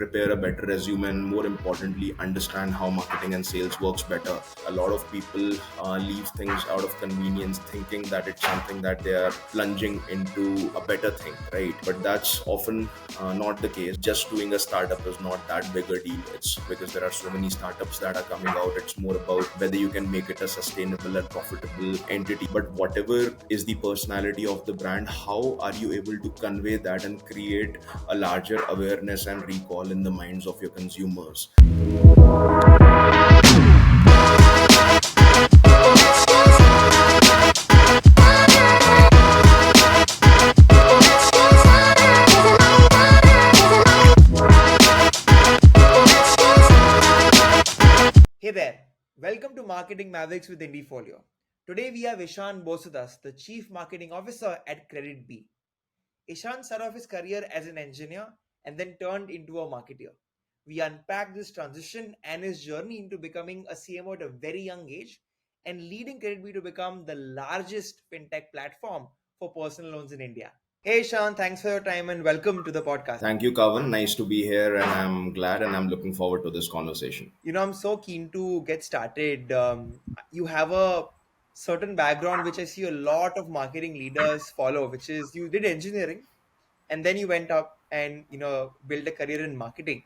prepare a better resume, and more importantly, understand how marketing and sales works better. A lot of people leave things out of convenience, thinking that it's something that they are plunging into a better thing, right? But that's often not the case. Just doing a startup is not that big a deal. It's because there are so many startups that are coming out. It's more about whether you can make it a sustainable and profitable entity. But whatever is the personality of the brand, how are you able to convey that and create a larger awareness and recall in the minds of your consumers? Hey there, welcome to Marketing Mavericks with Indiefolio. Today we have Ishan Bose with us, the Chief Marketing Officer at KreditBee. Ishan started off his career as an engineer and then turned into a marketer. We unpack this transition and his journey into becoming a CMO at a very young age and leading KreditBee to become the largest fintech platform for personal loans in India. Hey Ishan, thanks for your time and welcome to the podcast. Thank you, Kavan. Nice to be here, and I'm glad and I'm looking forward to this conversation. I'm so keen to get started. You have a certain background which I see a lot of marketing leaders follow, which is you did engineering and then you went up and build a career in marketing.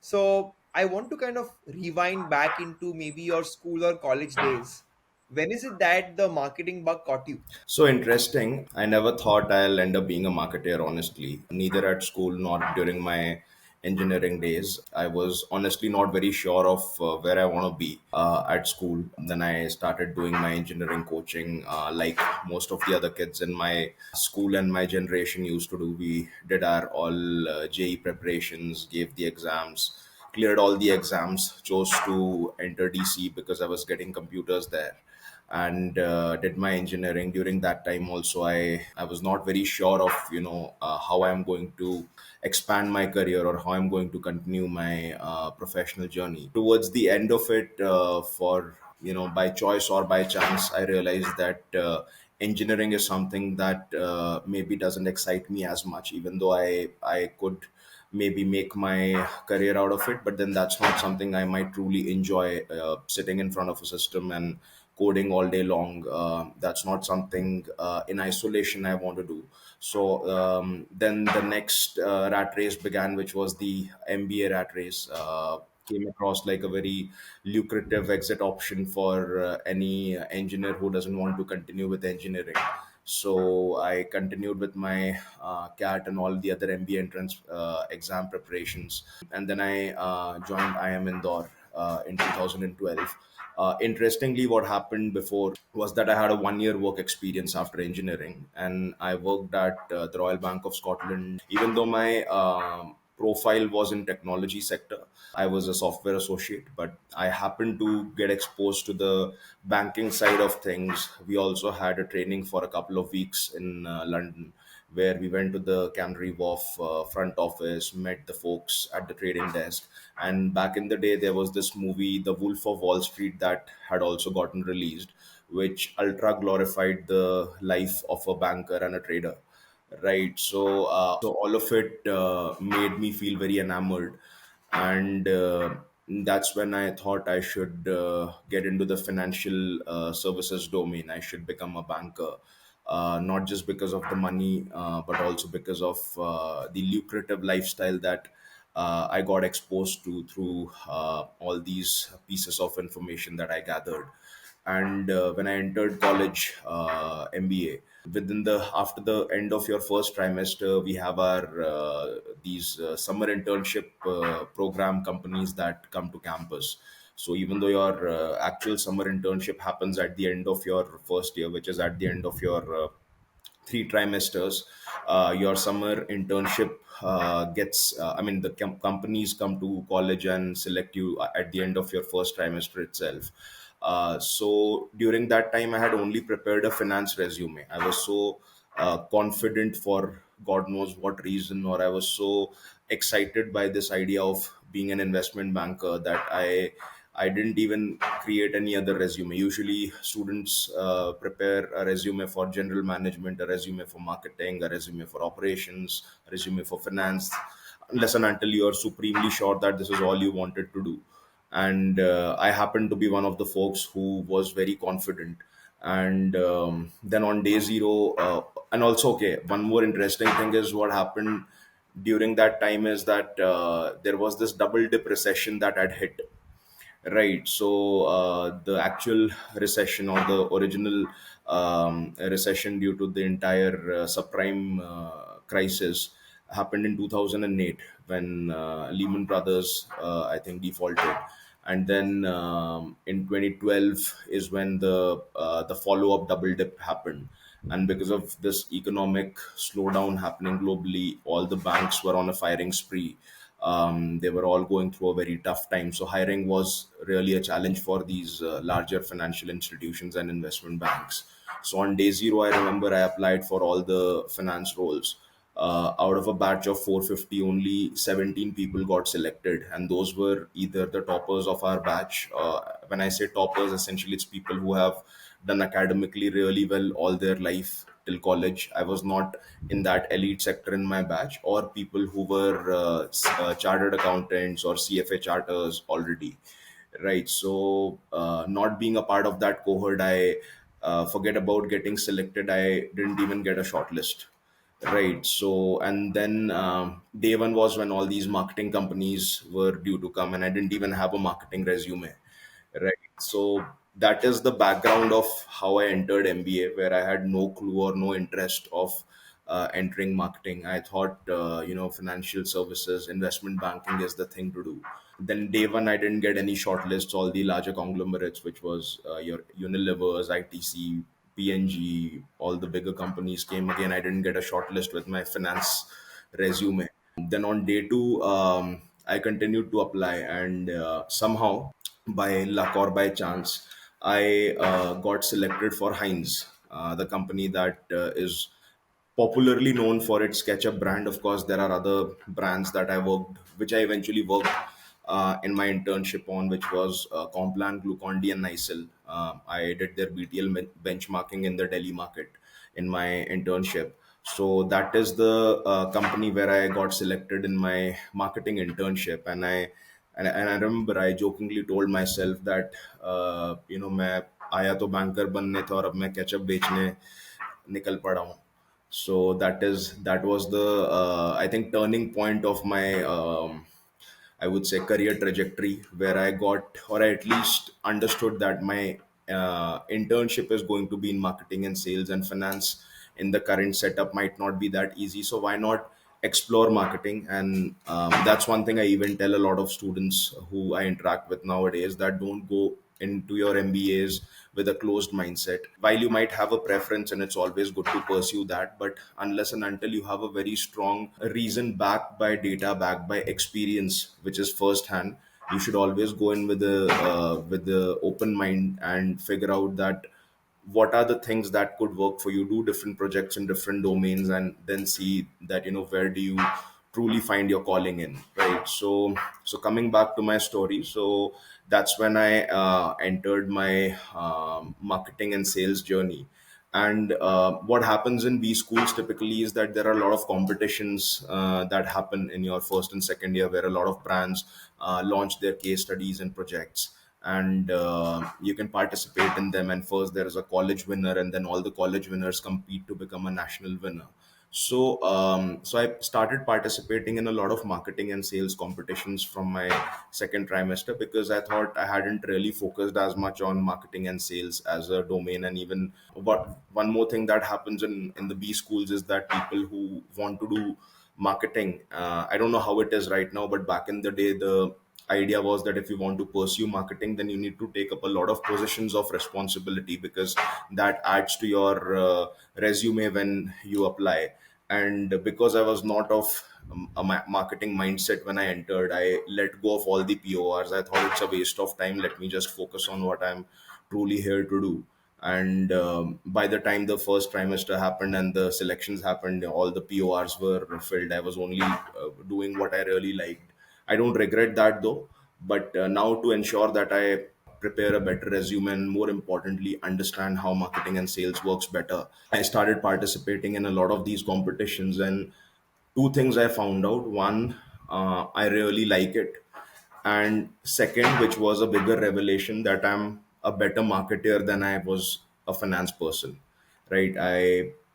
So I want to kind of rewind back into maybe your school or college days. When is it that the marketing bug caught you? So interesting. I never thought I'll end up being a marketer, honestly, neither at school nor during my engineering days. I was honestly not very sure of where I want to be at school. Then I started doing my engineering coaching, like most of the other kids in my school and my generation used to do. We did our all JE preparations, gave the exams, cleared all the exams, chose to enter DC because I was getting computers there, and did my engineering. During that time also, I was not very sure of how I'm going to expand my career or how I'm going to continue my professional journey. Towards the end of it, for by choice or by chance, I realized that engineering is something that maybe doesn't excite me as much, even though I could maybe make my career out of it. But then that's not something I might truly enjoy, sitting in front of a system and coding all day long. That's not something in isolation I want to do. So then the next rat race began, which was the MBA rat race. Came across like a very lucrative exit option for any engineer who doesn't want to continue with engineering. So I continued with my CAT and all the other MBA entrance exam preparations, and then I joined IM Indore in 2012. Interestingly, what happened before was that I had a 1 year work experience after engineering, and I worked at the Royal Bank of Scotland. Even though my profile was in technology sector, I was a software associate, but I happened to get exposed to the banking side of things. We also had a training for a couple of weeks in London, where we went to the Canary Wharf front office, met the folks at the trading desk. And back in the day, there was this movie, The Wolf of Wall Street, that had also gotten released, which ultra glorified the life of a banker and a trader. Right. So all of it made me feel very enamored, and that's when I thought I should get into the financial services domain. I should become a banker, not just because of the money, but also because of the lucrative lifestyle that I got exposed to through all these pieces of information that I gathered. And when I entered college, MBA, within the after the end of your first trimester, we have our these summer internship program companies that come to campus. So even though your actual summer internship happens at the end of your first year, which is at the end of your 3 trimesters, your summer internship gets, I mean, the companies come to college and select you at the end of your first trimester itself. So during that time, I had only prepared a finance resume. I was so confident, for God knows what reason, or I was so excited by this idea of being an investment banker, that I didn't even create any other resume. Usually, students prepare a resume for general management, a resume for marketing, a resume for operations, a resume for finance. unless and until you are supremely sure that this is all you wanted to do. And I happened to be one of the folks who was very confident. And then on day zero, and also, okay, one more interesting thing is what happened during that time is that there was this double dip recession that had hit. Right. So the actual recession, or the original recession due to the entire subprime crisis, happened in 2008 when Lehman Brothers, I think, defaulted. And then in 2012 is when the follow up double dip happened. And because of this economic slowdown happening globally, all the banks were on a firing spree. They were all going through a very tough time. So hiring was really a challenge for these larger financial institutions and investment banks. So on day zero, I remember I applied for all the finance roles. Out of a batch of 450, only 17 people got selected, and those were either the toppers of our batch. When I say toppers, essentially it's people who have done academically really well all their life till college. I was not in that elite sector in my batch, or people who were chartered accountants or CFA charters already. Right. So, not being a part of that cohort, I forget about getting selected. I didn't even get a shortlist. Right. So, and then day one was when all these marketing companies were due to come, and I didn't even have a marketing resume. Right. So that is the background of how I entered MBA, where I had no clue or no interest of entering marketing. I thought, financial services, investment banking is the thing to do. Then day one, I didn't get any shortlists. All the larger conglomerates, which was your Unilevers, ITC, PNG, all the bigger companies came again. I didn't get a shortlist with my finance resume. Then on day two, I continued to apply, and somehow, by luck or by chance, I got selected for Heinz, the company that is popularly known for its ketchup brand. Of course, there are other brands that which I eventually worked in my internship on, which was Complan, Glucon-D, and Nycil. I did their BTL benchmarking in the Delhi market in my internship. So that is the company where I got selected in my marketing internship, and I remember I jokingly told myself that मैं आया तो banker बनने था और अब मैं ketchup बेचने निकल पड़ा हूँ. So that was the I think turning point of my I would say career trajectory, where I got, or I at least understood that my internship is going to be in marketing and sales, and finance in the current setup might not be that easy. So why not explore marketing? And that's one thing I even tell a lot of students who I interact with nowadays, that don't go into your MBAs with a closed mindset. While you might have a preference, and it's always good to pursue that, but unless and until you have a very strong reason backed by data, backed by experience, which is first hand, you should always go in with the open mind and figure out that what are the things that could work for you. Do different projects in different domains, and then see that where do you truly find your calling in, right? So coming back to my story, so that's when I entered my marketing and sales journey. And what happens in B schools typically is that there are a lot of competitions that happen in your first and second year, where a lot of brands launch their case studies and projects, and you can participate in them. And first there is a college winner, and then all the college winners compete to become a national winner. So I started participating in a lot of marketing and sales competitions from my second trimester, because I thought I hadn't really focused as much on marketing and sales as a domain. And even what one more thing that happens in the B schools is that people who want to do marketing, I don't know how it is right now, but back in the day, the idea was that if you want to pursue marketing, then you need to take up a lot of positions of responsibility, because that adds to your resume when you apply. And because I was not of marketing mindset when I entered, I let go of all the PORs. I thought it's a waste of time. Let me just focus on what I'm truly here to do. And by the time the first trimester happened and the selections happened, all the PORs were filled. I was only doing what I really liked. I don't regret that though. But now, to ensure that I prepare a better resume, and more importantly, understand how marketing and sales works better, I started participating in a lot of these competitions. And two things I found out: one, I really like it. And second, which was a bigger revelation, that I'm a better marketer than I was a finance person, right?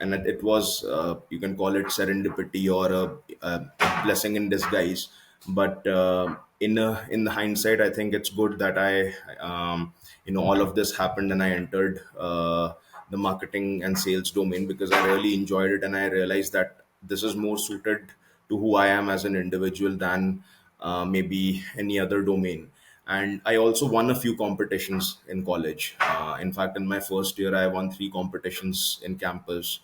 It was, you can call it serendipity or a blessing in disguise. But in the hindsight, I think it's good that all of this happened and I entered the marketing and sales domain, because I really enjoyed it and I realized that this is more suited to who I am as an individual than maybe any other domain. And I also won a few competitions in college. In fact, in my first year, I won three competitions in campus,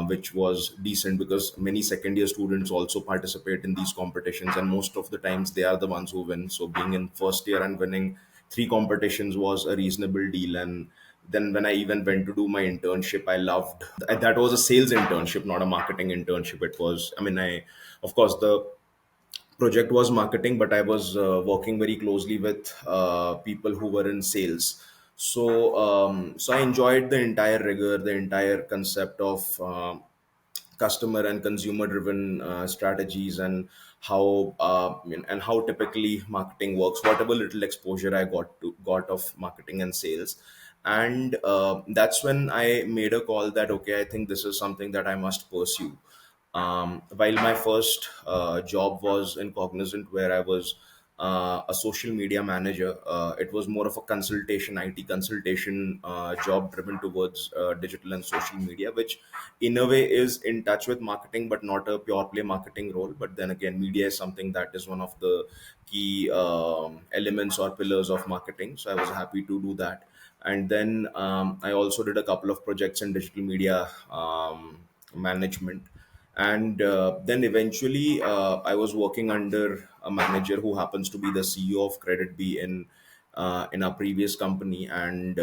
which was decent because many second year students also participate in these competitions, and most of the times they are the ones who win. So being in first year and winning three competitions was a reasonable deal. And then when I even went to do my internship, I loved that. Was a sales internship, not a marketing internship. It was, I mean, I, of course, the project was marketing, but I was working very closely with people who were in sales. So I enjoyed the entire rigor, the entire concept of customer and consumer driven strategies, and and how typically marketing works. Whatever little exposure I got of marketing and sales, and that's when I made a call that okay, I think this is something that I must pursue. While my first job was in Cognizant, where I was a social media manager, it was more of a consultation, IT consultation job driven towards digital and social media, which in a way is in touch with marketing, but not a pure play marketing role. But then again, media is something that is one of the key elements or pillars of marketing. So I was happy to do that. And then I also did a couple of projects in digital media management. And then eventually I was working under a manager who happens to be the CEO of KreditBee in our previous company. And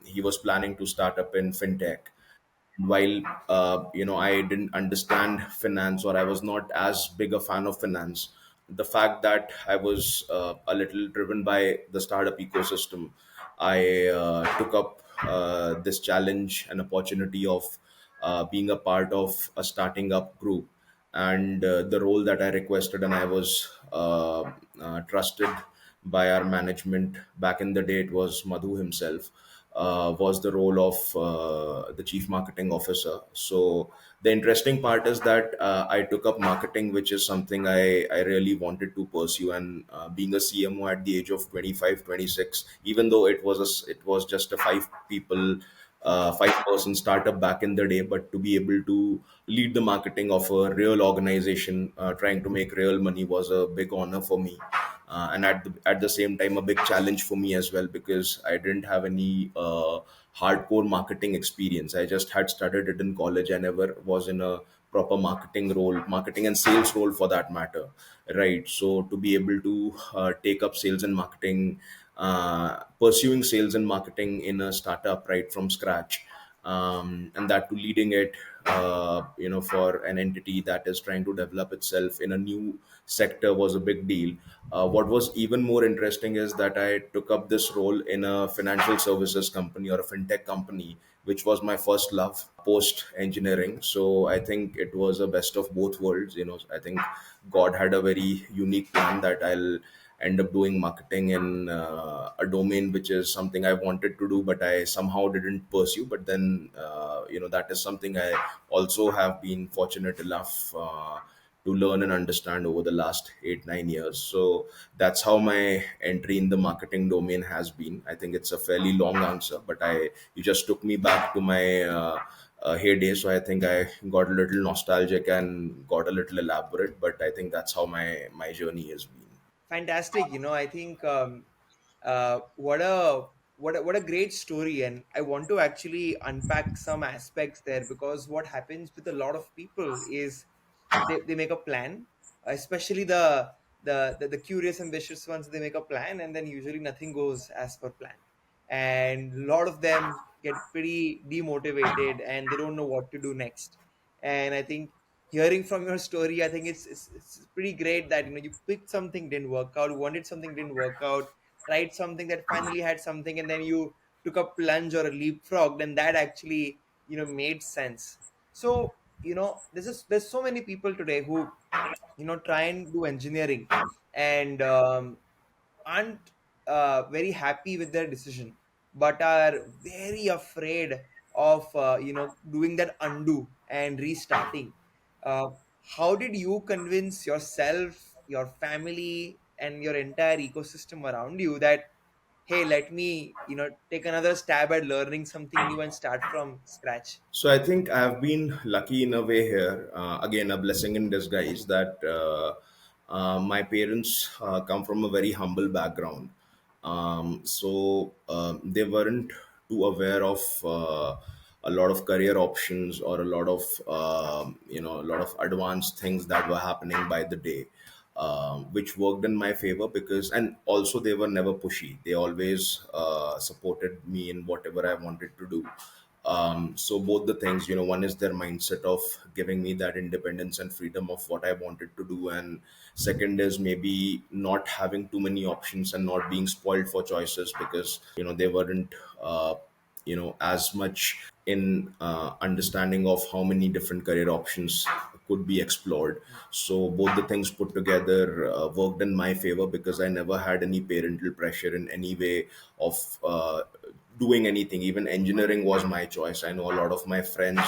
he was planning to start up in Fintech. While I didn't understand finance, or I was not as big a fan of finance, the fact that I was a little driven by the startup ecosystem, I took up this challenge and opportunity of being a part of a starting up group. And the role that I requested and I was trusted by our management back in the day, it was Madhu himself, was the role of the chief marketing officer. So the interesting part is that I took up marketing, which is something I really wanted to pursue. And being a CMO at the age of 25, 26, even though it was just a five-person startup back in the day, but to be able to lead the marketing of a real organization trying to make real money was a big honor for me. And at the same time, a big challenge for me as well, because I didn't have any hardcore marketing experience. I just had studied it in college. I never was in a proper marketing role, marketing and sales role for that matter, right? So to be able to take up sales and marketing, pursuing sales and marketing in a startup right from scratch, and that to leading it, for an entity that is trying to develop itself in a new sector, was a big deal. What was even more interesting is that I took up this role in a financial services company or a fintech company, which was my first love post engineering. So I think it was a best of both worlds. I think God had a very unique plan that I'll end up doing marketing in a domain which is something I wanted to do, but I somehow didn't pursue. But then, that is something I also have been fortunate enough to learn and understand over the last 8 9 years. So that's how my entry in the marketing domain has been. I think it's a fairly long answer, but I you just took me back to my heyday. So I think I got a little nostalgic and got a little elaborate, but I think that's how my journey has been. Fantastic. I think what a what a great story, and I want to actually unpack some aspects there, because what happens with a lot of people is they make a plan, especially the curious ambitious ones. They make a plan, and then usually nothing goes as per plan, and a lot of them get pretty demotivated and they don't know what to do next. And I think hearing from your story, I think it's pretty great that you picked something, didn't work out, wanted something, didn't work out, tried something that finally had something, and then you took a plunge or a leapfrog, then that actually made sense. So there's so many people today who try and do engineering and aren't very happy with their decision, but are very afraid of doing that undo and restarting. uh, how did you convince yourself, your family, and your entire ecosystem around you that, hey, let me take another stab at learning something new and start from scratch? So I think I've been lucky in a way here. Again, a blessing in disguise that my parents come from a very humble background. They weren't too aware of a lot of career options or a lot of a lot of advanced things that were happening by the day, which worked in my favor because, and also they were never pushy. They always supported me in whatever I wanted to do. So both the things, one is their mindset of giving me that independence and freedom of what I wanted to do, and second is maybe not having too many options and not being spoiled for choices because they weren't as much in understanding of how many different career options could be explored. So both the things put together worked in my favor because I never had any parental pressure in any way of doing anything. Even engineering was my choice. I know a lot of my friends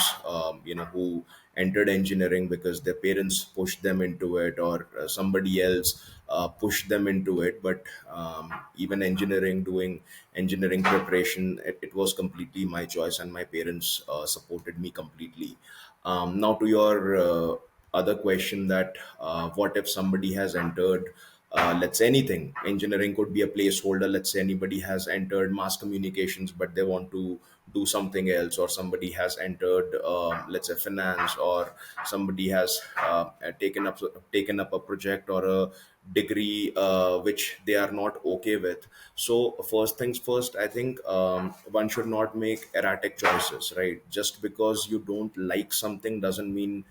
who entered engineering because their parents pushed them into it, or somebody else pushed them into it. But even engineering, doing engineering preparation, it was completely my choice, and my parents supported me completely. Now to your other question, that what if somebody has entered, let's say anything, engineering could be a placeholder. Let's say anybody has entered mass communications but they want to do something else, or somebody has entered let's say finance, or somebody has taken up a project or a degree which they are not okay with. So first things first, I think one should not make erratic choices, right? Just because you don't like something doesn't mean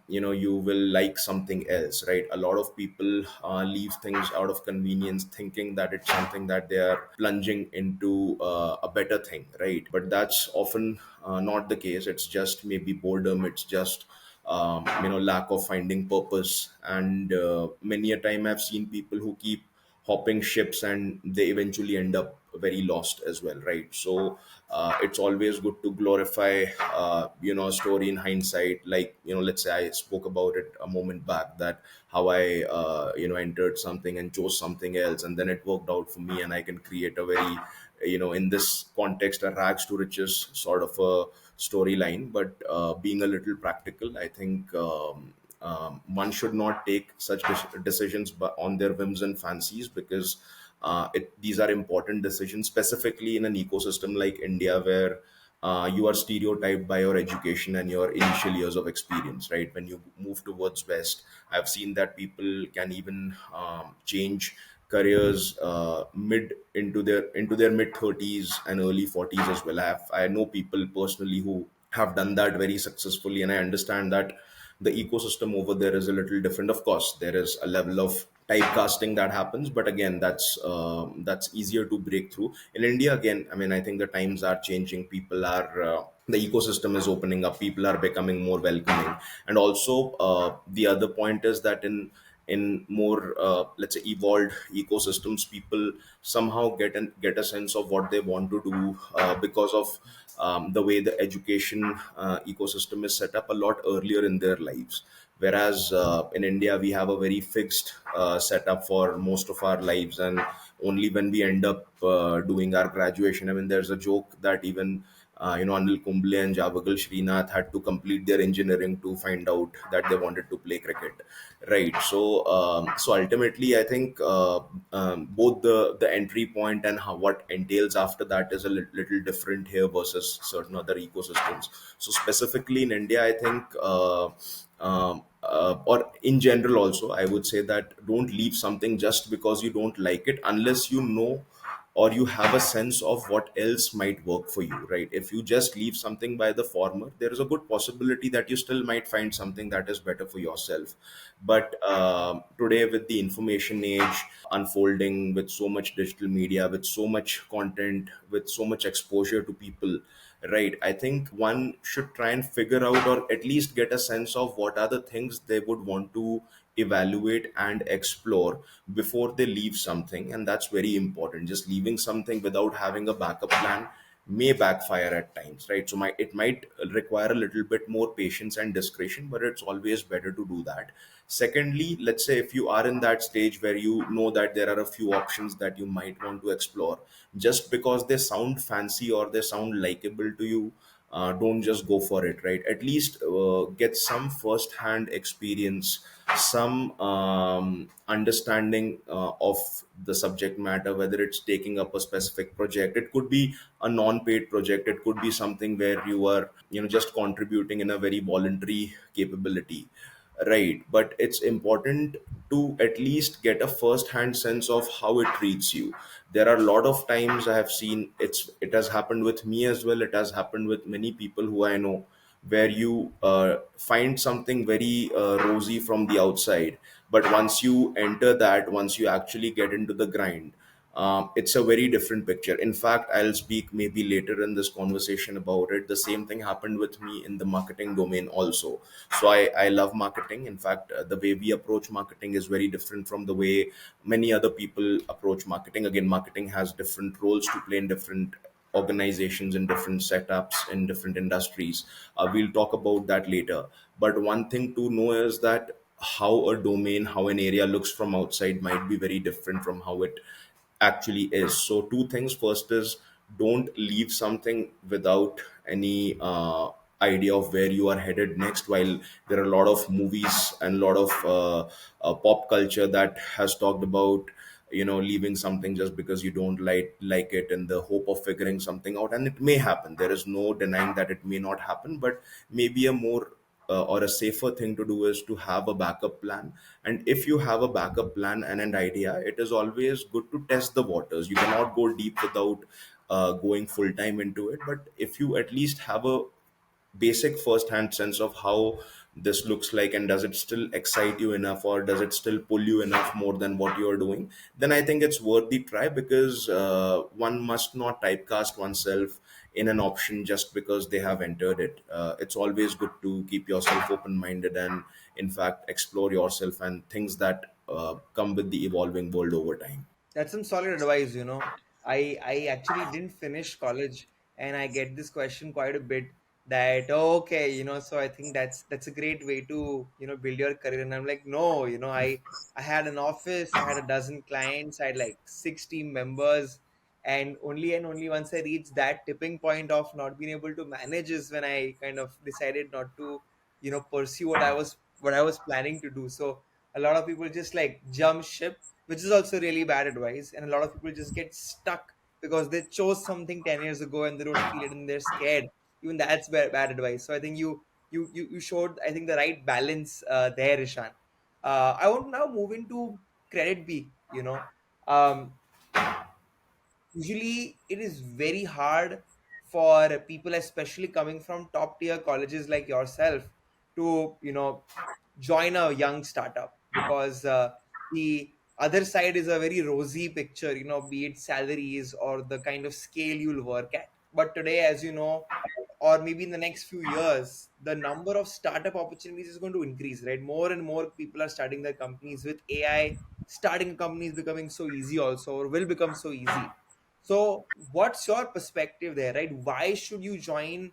you will like something else, right? A lot of people leave things out of convenience, thinking that it's something that they are plunging into a better thing, right? But that's often not the case. It's just maybe boredom. It's just lack of finding purpose. And many a time I've seen people who keep hopping ships and they eventually end up very lost as well, right? So it's always good to glorify a story in hindsight. Like, let's say I spoke about it a moment back, that how I entered something and chose something else, and then it worked out for me, and I can create a very, in this context, a rags to riches sort of a storyline. But being a little practical, I think one should not take such decisions on their whims and fancies, because these are important decisions, specifically in an ecosystem like India, where you are stereotyped by your education and your initial years of experience, right? When you move towards West, I've seen that people can even change careers mid into their mid 30s and early 40s as well. I know people personally who have done that very successfully, and I understand that the ecosystem over there is a little different. Of course, there is a level of typecasting that happens, but again, that's easier to break through. In India, again, I mean, I think the times are changing. People are the ecosystem is opening up. People are becoming more welcoming, and also the other point is that in more let's say evolved ecosystems, people somehow get a sense of what they want to do because of the way the education ecosystem is set up a lot earlier in their lives. Whereas in India, we have a very fixed setup for most of our lives, and only when we end up doing our graduation, I mean, there's a joke that even Anil Kumble and Javagal Srinath had to complete their engineering to find out that they wanted to play cricket, right? So ultimately, I think both the entry point and what entails after that is a little different here versus certain other ecosystems. So specifically in India, I think. Or in general also, I would say that don't leave something just because you don't like it, unless you know or you have a sense of what else might work for you, right? If you just leave something by the former, there is a good possibility that you still might find something that is better for yourself. But today, with the information age unfolding, with so much digital media, with so much content, with so much exposure to people, right, I think one should try and figure out, or at least get a sense of what are the things they would want to evaluate and explore before they leave something. And that's very important. Just leaving something without having a backup plan may backfire at times, right? So it might require a little bit more patience and discretion, but it's always better to do that. Secondly, let's say if you are in that stage where you know that there are a few options that you might want to explore, just because they sound fancy or they sound likable to you, don't just go for it, right? At least get some first hand experience, some understanding of the subject matter, whether it's taking up a specific project. It could be a non-paid project, it could be something where you are, just contributing in a very voluntary capability, right? But it's important to at least get a first hand sense of how it treats you. There are a lot of times I have seen, it has happened with me as well, it has happened with many people who I know, where you find something very rosy from the outside, but once you enter that, once you actually get into the grind, it's a very different picture. In fact, I'll speak maybe later in this conversation about it. The same thing happened with me in the marketing domain also. So I love marketing. In fact, the way we approach marketing is very different from the way many other people approach marketing. Again, marketing has different roles to play in different organizations, in different setups, in different industries. We'll talk about that later. But one thing to know is that how a domain, how an area looks from outside might be very different from how it actually is. So, two things. First is, don't leave something without any idea of where you are headed next. While there are a lot of movies and a lot of pop culture that has talked about, leaving something just because you don't like it in the hope of figuring something out, and it may happen. There is no denying that it may not happen, but maybe a more or a safer thing to do is to have a backup plan. And if you have a backup plan and an idea, it is always good to test the waters. You cannot go deep without going full time into it, but if you at least have a basic first hand sense of how this looks like, and does it still excite you enough, or does it still pull you enough more than what you're doing, then I think it's worth the try. Because one must not typecast oneself in an option just because they have entered it. It's always good to keep yourself open minded, and in fact explore yourself and things that come with the evolving world over time. That's some solid advice, you know. I actually didn't finish college, and I get this question quite a bit that, "Oh, okay, you know, so I think that's a great way to, build your career." And I'm like, no, I had an office, I had a dozen clients, I had like six team members, and only once I reached that tipping point of not being able to manage is when I kind of decided not to, pursue what I was planning to do. So a lot of people just like jump ship, which is also really bad advice. And a lot of people just get stuck because they chose something 10 years ago and they don't feel it and they're scared. Even that's bad advice. So I think you showed, I think, the right balance there, Ishan. I want to now move into CreditBee. Um, Usually it is very hard for people, especially coming from top tier colleges like yourself, to join a young startup, because the other side is a very rosy picture, be it salaries or the kind of scale you'll work at. But today, as you know, or maybe in the next few years, the number of startup opportunities is going to increase, right? More and more people are starting their companies with AI. Starting companies becoming so easy also, or will become so easy. So what's your perspective there, right? Why should you join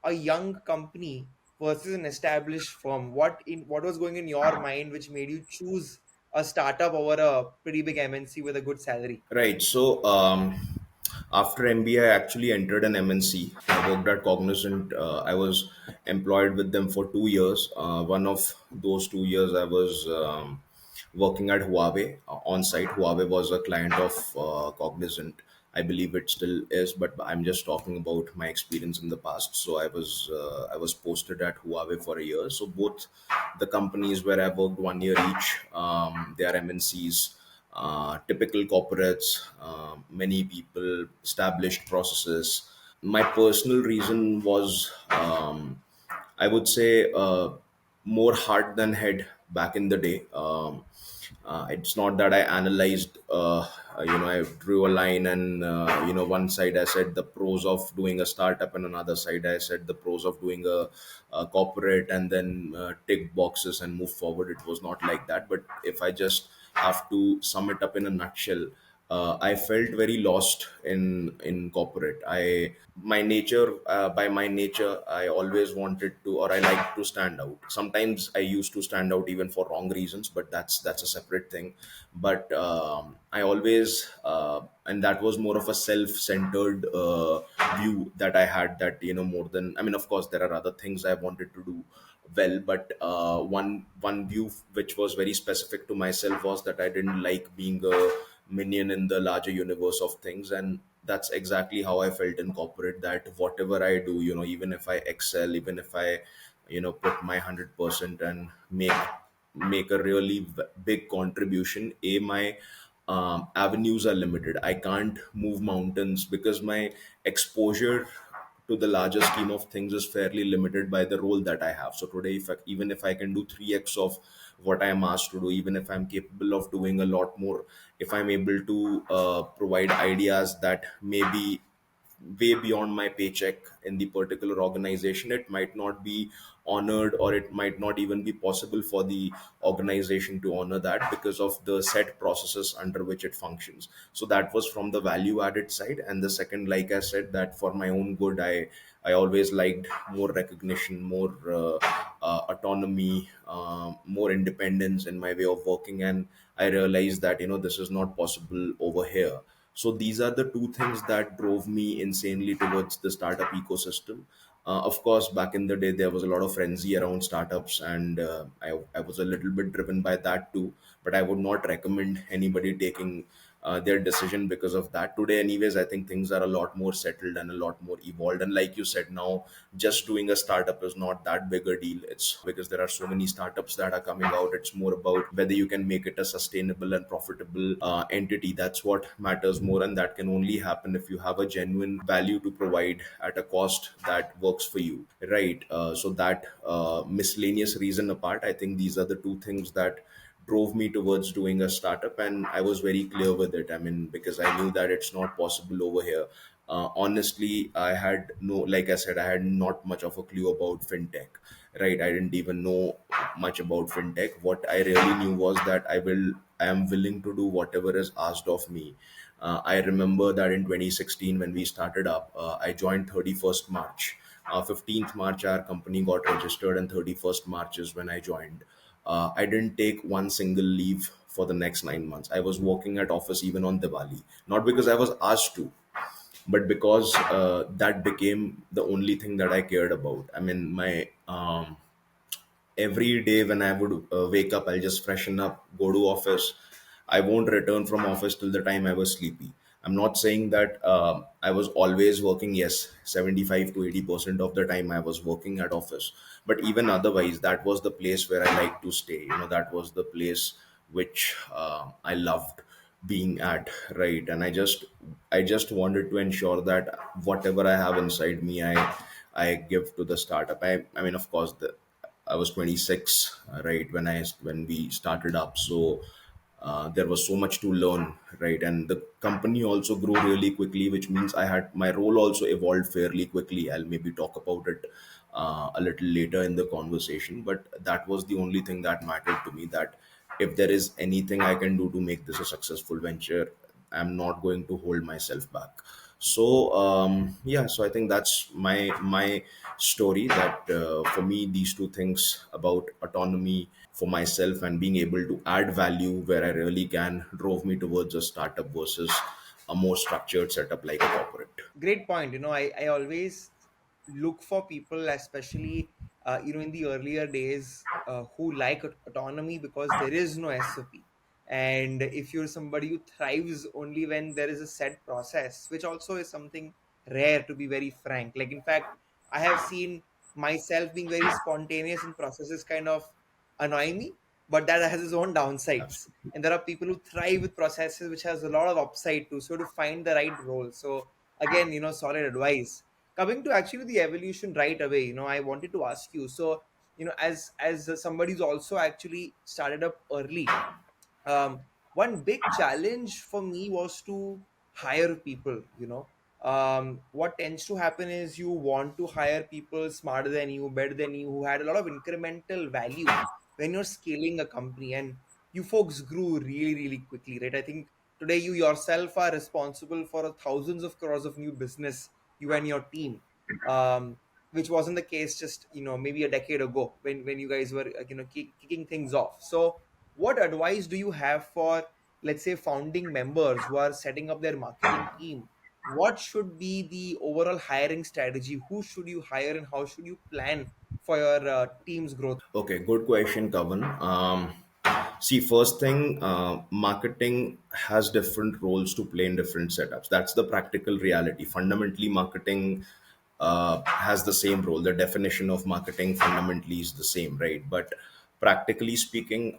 a young company versus an established firm? What was going in your mind which made you choose a startup over a pretty big MNC with a good salary? Right. So after MBA, I actually entered an MNC. I worked at Cognizant. I was employed with them for 2 years. One of those 2 years, I was working at Huawei on site. Huawei was a client of Cognizant. I believe it still is, but I'm just talking about my experience in the past. So I was posted at Huawei for a year. So both the companies where I worked 1 year each, they are MNCs. typical corporates, many people, established processes. My personal reason was, I would say, more heart than head back in the day. It's not that I analyzed, I drew a line and, one side I said the pros of doing a startup, and another side I said the pros of doing a corporate, and then tick boxes and move forward. It was not like that. But if I just have to sum it up in a nutshell, I felt very lost in corporate. By my nature, I always wanted to, or I like to stand out. Sometimes I used to stand out even for wrong reasons, but that's a separate thing. But I always, and that was more of a self-centered view that I had. That, more than, I mean, of course, there are other things I wanted to do well, but one view which was very specific to myself was that I didn't like being a minion in the larger universe of things. And that's exactly how I felt in corporate, that whatever I do, even if I excel, even if I, put my 100% and make a really big contribution, my avenues are limited. I can't move mountains because my exposure to the larger scheme of things is fairly limited by the role that I have. So today, even if I can do 3x of what I am asked to do, even if I'm capable of doing a lot more, if I'm able to provide ideas that maybe way beyond my paycheck in the particular organization, it might not be honored, or it might not even be possible for the organization to honor that because of the set processes under which it functions. So that was from the value added side. And the second, like I said, that for my own good, I always liked more recognition, more autonomy, more independence in my way of working. And I realized that, this is not possible over here. So these are the two things that drove me insanely towards the startup ecosystem. Of course, back in the day, there was a lot of frenzy around startups, and I was a little bit driven by that too. But I would not recommend anybody taking their decision because of that. Today, anyways, I think things are a lot more settled and a lot more evolved. And like you said, now just doing a startup is not that big a deal. It's because there are so many startups that are coming out. It's more about whether you can make it a sustainable and profitable entity. That's what matters more, and that can only happen if you have a genuine value to provide at a cost that works for you, right? So that miscellaneous reason apart, I think these are the two things that drove me towards doing a startup. And I was very clear with it. I mean, because I knew that it's not possible over here. Honestly, I had no, like I said, I had not much of a clue about fintech, right? I didn't even know much about fintech. What I really knew was that I am willing to do whatever is asked of me. I remember that in 2016 when we started up, I joined 31st March. 15th March, our company got registered, and 31st March is when I joined. I didn't take one single leave for the next 9 months. I was working at office even on Diwali, not because I was asked to, but because that became the only thing that I cared about. I mean, my every day when I would wake up, I'll just freshen up, go to office. I won't return from office till the time I was sleepy. I'm not saying that I was always working. Yes, 75 to 80% of the time I was working at office. But even otherwise, that was the place where I like to stay. That was the place which I loved being at, right? And I just wanted to ensure that whatever I have inside me, I give to the startup. I mean, of course, I was 26, right, when we started up. So there was so much to learn, right? And the company also grew really quickly, which means I had my role also evolved fairly quickly. I'll maybe talk about it a little later in the conversation, but that was the only thing that mattered to me. That if there is anything I can do to make this a successful venture, I'm not going to hold myself back. So yeah, so I think that's my story. That for me, these two things about autonomy for myself and being able to add value where I really can drove me towards a startup versus a more structured setup like a corporate. Great point. I always look for people, especially in the earlier days, who like autonomy, because there is no SOP. And if you're somebody who thrives only when there is a set process, which also is something rare, to be very frank. Like, in fact, I have seen myself being very spontaneous in processes kind of annoy me. but that has its own downsides. Absolutely. And there are people who thrive with processes which has a lot of upside too. So to find the right role. So again, solid advice. Coming to actually the evolution right away, I wanted to ask you. So, as somebody who's also actually started up early, um, one big challenge for me was to hire people. What tends to happen is you want to hire people smarter than you, better than you, who had a lot of incremental value when you're scaling a company. And you folks grew really, really quickly, right? I think today you yourself are responsible for thousands of crores of new business, you and your team. um, which wasn't the case just maybe a decade ago when you guys were kicking things off. So what advice do you have for, let's say, founding members who are setting up their marketing team? What should be the overall hiring strategy? Who should you hire and how should you plan for your team's growth? Okay, good question, Kavan. See, first thing, marketing has different roles to play in different setups. That's the practical reality. Fundamentally, marketing has the same role. The definition of marketing fundamentally is the same, right? But practically speaking,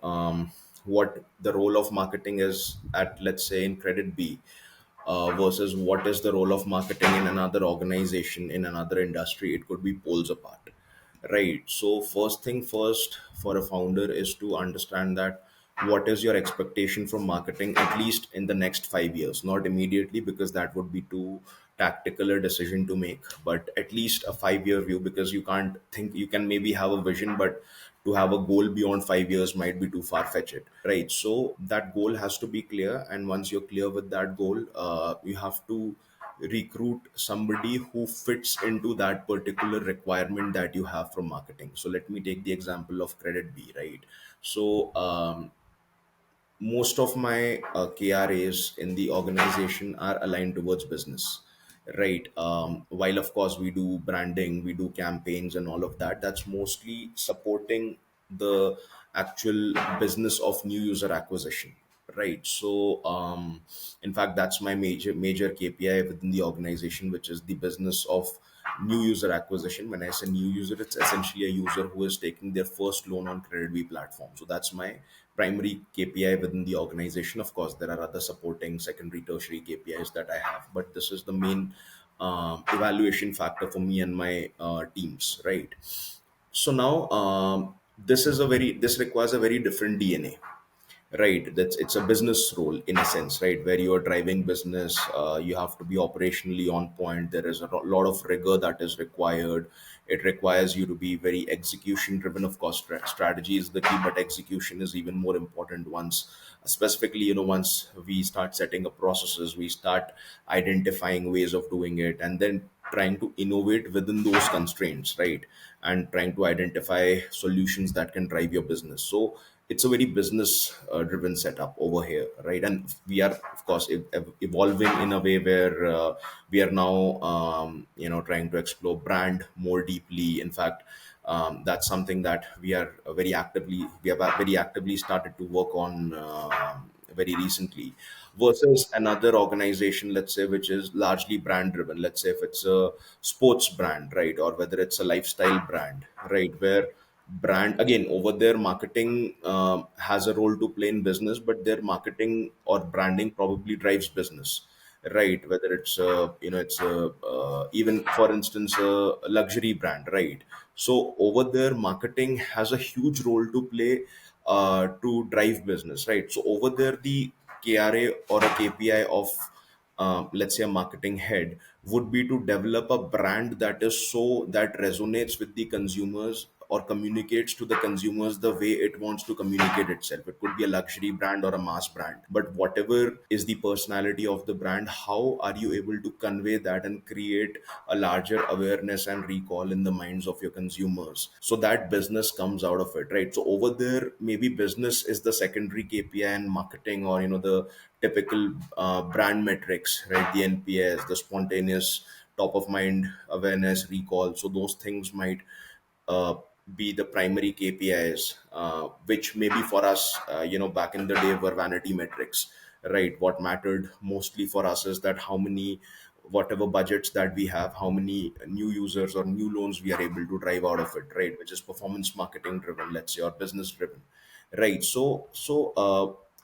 what the role of marketing is at, let's say, in KreditBee, versus what is the role of marketing in another organization, in another industry, it could be poles apart. Right. So first thing first for a founder is to understand that what is your expectation from marketing, at least in the next 5 years, not immediately, because that would be too tactical a decision to make, but at least a 5 year view, because you can't think, you can maybe have a vision, but to have a goal beyond 5 years might be too far fetched. Right. So that goal has to be clear. And once you're clear with that goal, you have to recruit somebody who fits into that particular requirement that you have from marketing. So let me take the example of KreditBee, right? So most of my KRAs in the organization are aligned towards business, right? While of course we do branding, we do campaigns and all of that, that's mostly supporting the actual business of new user acquisition, right? So in fact, that's my major KPI within the organization, which is the business of new user acquisition. When I say new user, it's essentially a user who is taking their first loan on KreditBee platform. So that's my primary KPI within the organization. Of course, there are other supporting secondary, tertiary KPIs that I have, but this is the main evaluation factor for me and my teams, right? So now, this requires a very different DNA, right? That's It's a business role in a sense, right, where you are driving business. You have to be operationally on point. There is a lot of rigor that is required. It requires you to be very execution driven. Of course, strategy is the key, but execution is even more important. Once Specifically, once we start setting up processes, we start identifying ways of doing it, and then trying to innovate within those constraints, right? And trying to identify solutions that can drive your business. So it's a very business driven setup over here, right? And we are of course evolving in a way where we are now trying to explore brand more deeply. In fact, that's something that we have very actively started to work on very recently, versus another organization, let's say, which is largely brand driven. Let's say if it's a sports brand, right, or whether it's a lifestyle brand, right, where brand, again, over there marketing has a role to play in business, but their marketing or branding probably drives business, right? Whether it's it's a even for instance a luxury brand, right? So over there marketing has a huge role to play to drive business, right? So over there the KRA or a KPI of let's say a marketing head would be to develop a brand that resonates with the consumers or communicates to the consumers the way it wants to communicate itself. It could be a luxury brand or a mass brand, but whatever is the personality of the brand, how are you able to convey that and create a larger awareness and recall in the minds of your consumers, so that business comes out of it, right? So over there maybe business is the secondary KPI, and marketing, or the typical brand metrics, right? The NPS, the spontaneous top of mind awareness, recall. So those things might uh, be the primary KPIs, which maybe for us, back in the day were vanity metrics, right? What mattered mostly for us is that how many, whatever budgets that we have, how many new users or new loans we are able to drive out of it, right? Which is performance marketing driven, let's say, or business driven. Right.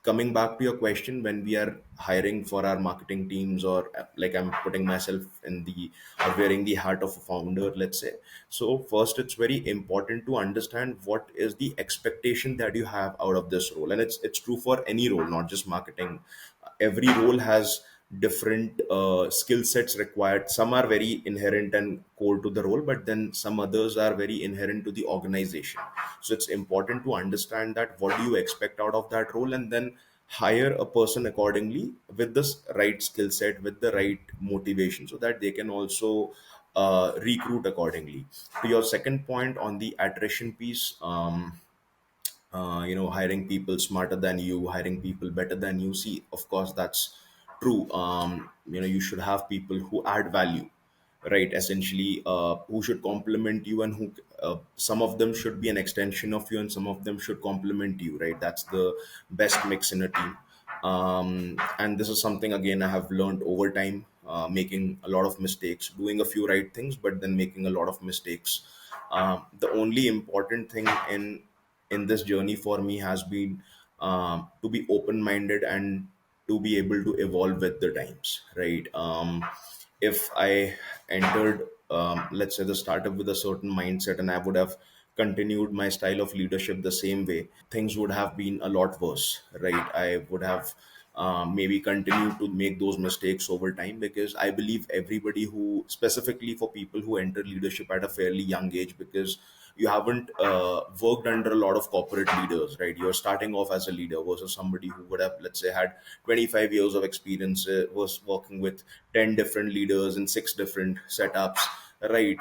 Coming back to your question, when we are hiring for our marketing teams, or like I'm putting myself in the or wearing the hat of a founder, let's say. So first, it's very important to understand what is the expectation that you have out of this role, and it's true for any role, not just marketing. Every role has different skill sets required. Some are very inherent and core to the role, but then some others are very inherent to the organization. So it's important to understand that what do you expect out of that role, and then hire a person accordingly with this right skill set, with the right motivation, so that they can also recruit accordingly. To your second point on the attrition piece, hiring people smarter than you, hiring people better than you. See, of course, that's true. You should have people who add value, right? Essentially, who should complement you, and who some of them should be an extension of you, and some of them should complement you, right? That's the best mix in a team. And this is something again I have learned over time, making a lot of mistakes, doing a few right things, but then making a lot of mistakes. The only important thing in this journey for me has been to be open minded and to be able to evolve with the times, right? If I entered, let's say, the startup with a certain mindset, and I would have continued my style of leadership the same way, things would have been a lot worse, right? I would have maybe continued to make those mistakes over time, because I believe everybody who, specifically for people who enter leadership at a fairly young age, because you haven't worked under a lot of corporate leaders, right? You're starting off as a leader versus somebody who would have, let's say, had 25 years of experience, was working with 10 different leaders in 6 different setups, right?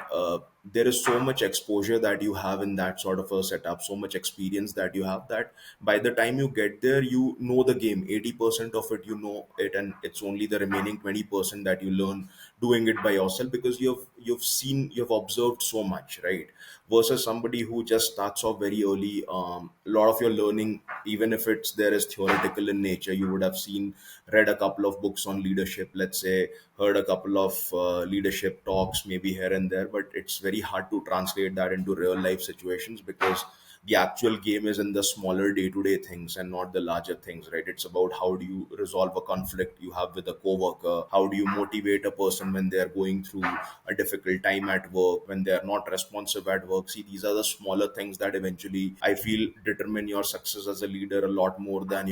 There is so much exposure that you have in that sort of a setup, so much experience that you have, that by the time you get there, you know the game. 80% of it, you know it, and it's only the remaining 20% that you learn doing it by yourself, because you've seen, you've observed so much, right? Versus somebody who just starts off very early. A lot of your learning, even if it's there, is theoretical in nature. You would have seen, read a couple of books on leadership, let's say, heard a couple of leadership talks maybe here and there, but it's very hard to translate that into real life situations, because the actual game is in the smaller day-to-day things and not the larger things, right? It's about how do you resolve a conflict you have with a coworker, how do you motivate a person when they're going through a difficult time at work, when they're not responsive at work. See, these are the smaller things that eventually I feel determine your success as a leader a lot more than,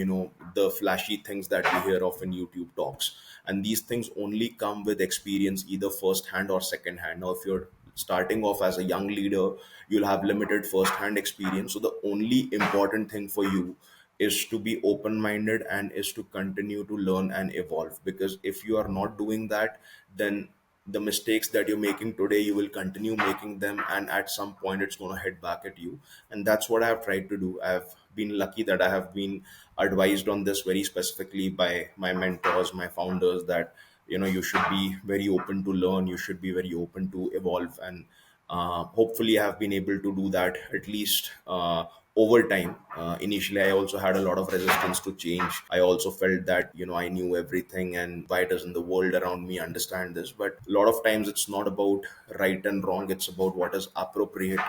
the flashy things that we hear of in YouTube talks. And these things only come with experience, either first hand or second hand. Now, if you're starting off as a young leader, you'll have limited first hand experience. So the only important thing for you is to be open minded and is to continue to learn and evolve, because if you are not doing that, then the mistakes that you're making today, you will continue making them, and at some point it's going to head back at you. And that's what I have tried to do. I've been lucky that I have been advised on this very specifically by my mentors, my founders, that you should be very open to learn, you should be very open to evolve. And hopefully I have been able to do that, at least over time. Initially, I also had a lot of resistance to change. I also felt that I knew everything, and why doesn't the world around me understand this? But a lot of times it's not about right and wrong, it's about what is appropriate,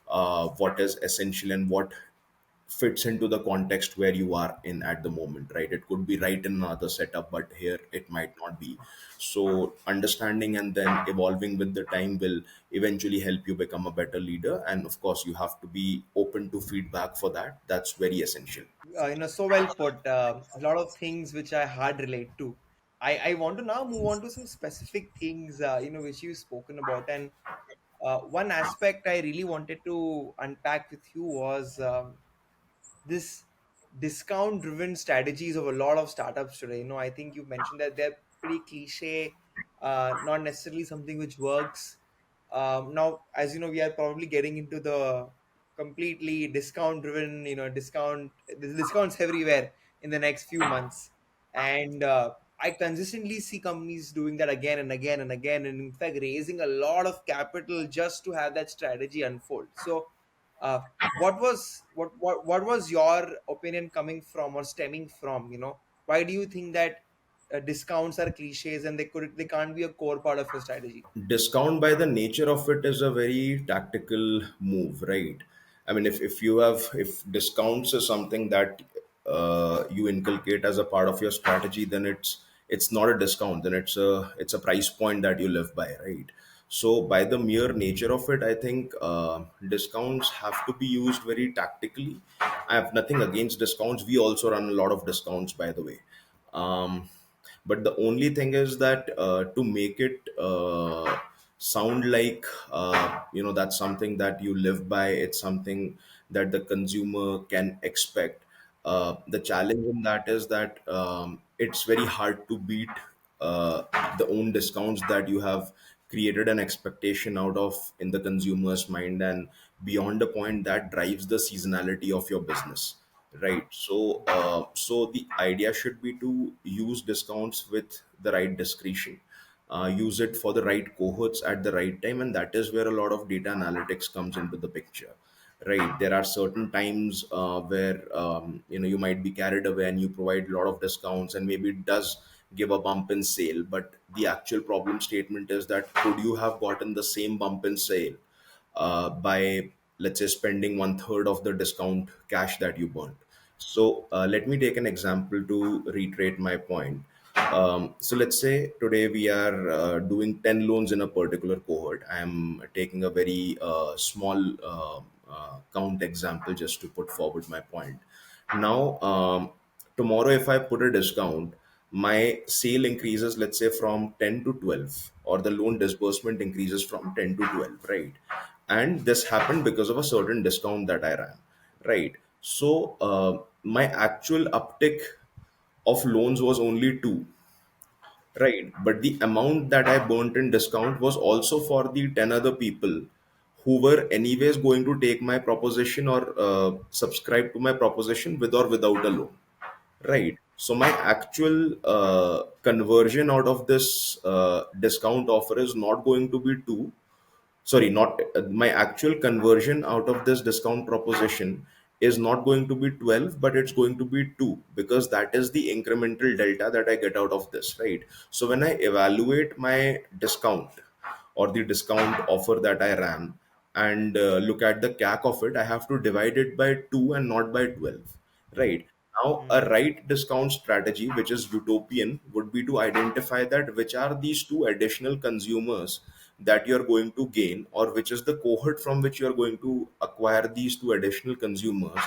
what is essential, and what fits into the context where you are in at the moment, right? It could be right in another setup, but here it might not be. So understanding and then evolving with the time will eventually help you become a better leader. And of course, you have to be open to feedback for that. That's very essential. So well put. A lot of things which I hard relate to. I want to now move on to some specific things, which you've spoken about. And one aspect I really wanted to unpack with you was this discount driven strategies of a lot of startups today. I think you mentioned that they're pretty cliche, not necessarily something which works. Now, as you know, we are probably getting into the completely discount driven, there's discounts everywhere in the next few months. And I consistently see companies doing that again and again and again, and in fact raising a lot of capital just to have that strategy unfold. So uh, what was your opinion coming from or stemming from? Why do you think that discounts are cliches and they can't be a core part of your strategy? Discount, by the nature of it, is a very tactical move, right? I mean, if you have, if discounts is something that you inculcate as a part of your strategy, then it's not a discount, then it's a price point that you live by, right? So by the mere nature of it, I think discounts have to be used very tactically. I have nothing against discounts. We also run a lot of discounts, by the way. um, but the only thing is that to make it sound like that's something that you live by, it's something that the consumer can expect. The challenge in that is that it's very hard to beat the own discounts that you have created an expectation out of in the consumer's mind, and beyond a point that drives the seasonality of your business, right? So the idea should be to use discounts with the right discretion, use it for the right cohorts at the right time, and that is where a lot of data analytics comes into the picture, right? There are certain times where you might be carried away and you provide a lot of discounts, and maybe it does give a bump in sale, but the actual problem statement is that could you have gotten the same bump in sale by, let's say, spending one third of the discount cash that you burnt. So let me take an example to reiterate my point. So let's say today we are doing 10 loans in a particular cohort. I am taking a very small count example just to put forward my point. Now, tomorrow, if I put a discount, my sale increases, let's say, from 10 to 12, or the loan disbursement increases from 10 to 12, right? And this happened because of a certain discount that I ran, right? So, my actual uptick of loans was only 2, right? But the amount that I burnt in discount was also for the 10 other people who were anyways going to take my proposition or subscribe to my proposition with or without a loan, right? So my actual conversion out of this discount offer is not going to be 2. Sorry, not my actual conversion out of this discount proposition is not going to be 12, but it's going to be 2, because that is the incremental delta that I get out of this, right? So when I evaluate my discount or the discount offer that I ran and look at the CAC of it, I have to divide it by 2 and not by 12, right? Now, a Hmm. right discount strategy, which is utopian, would be to identify that which are these two additional consumers that you're going to gain, or which is the cohort from which you're going to acquire these two additional consumers,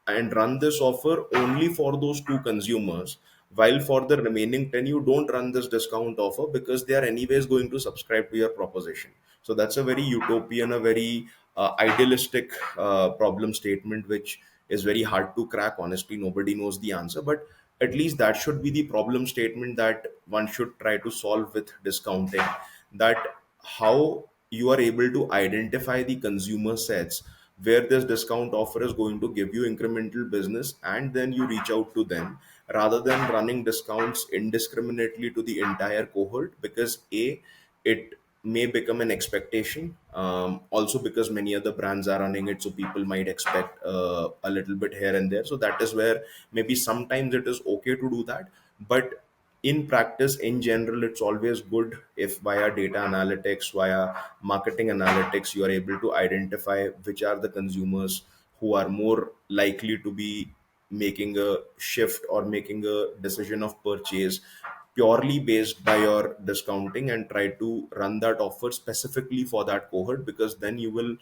and run this offer only for those two consumers, while for the remaining 10 you don't run this discount offer because they are anyways going to subscribe to your proposition. So that's a very utopian, a very idealistic problem statement, which is very hard to crack. Honestly, nobody knows the answer, but at least that should be the problem statement that one should try to solve with discounting. That how you are able to identify the consumer sets where this discount offer is going to give you incremental business, and then you reach out to them rather than running discounts indiscriminately to the entire cohort, because a, it may become an expectation, also because many other brands are running it, so people might expect a little bit here and there. So that is where maybe sometimes it is okay to do that, but in practice, in general, it's always good if via data analytics, via marketing analytics, you are able to identify which are the consumers who are more likely to be making a shift or making a decision of purchase purely based by your discounting, and try to run that offer specifically for that cohort, because then you will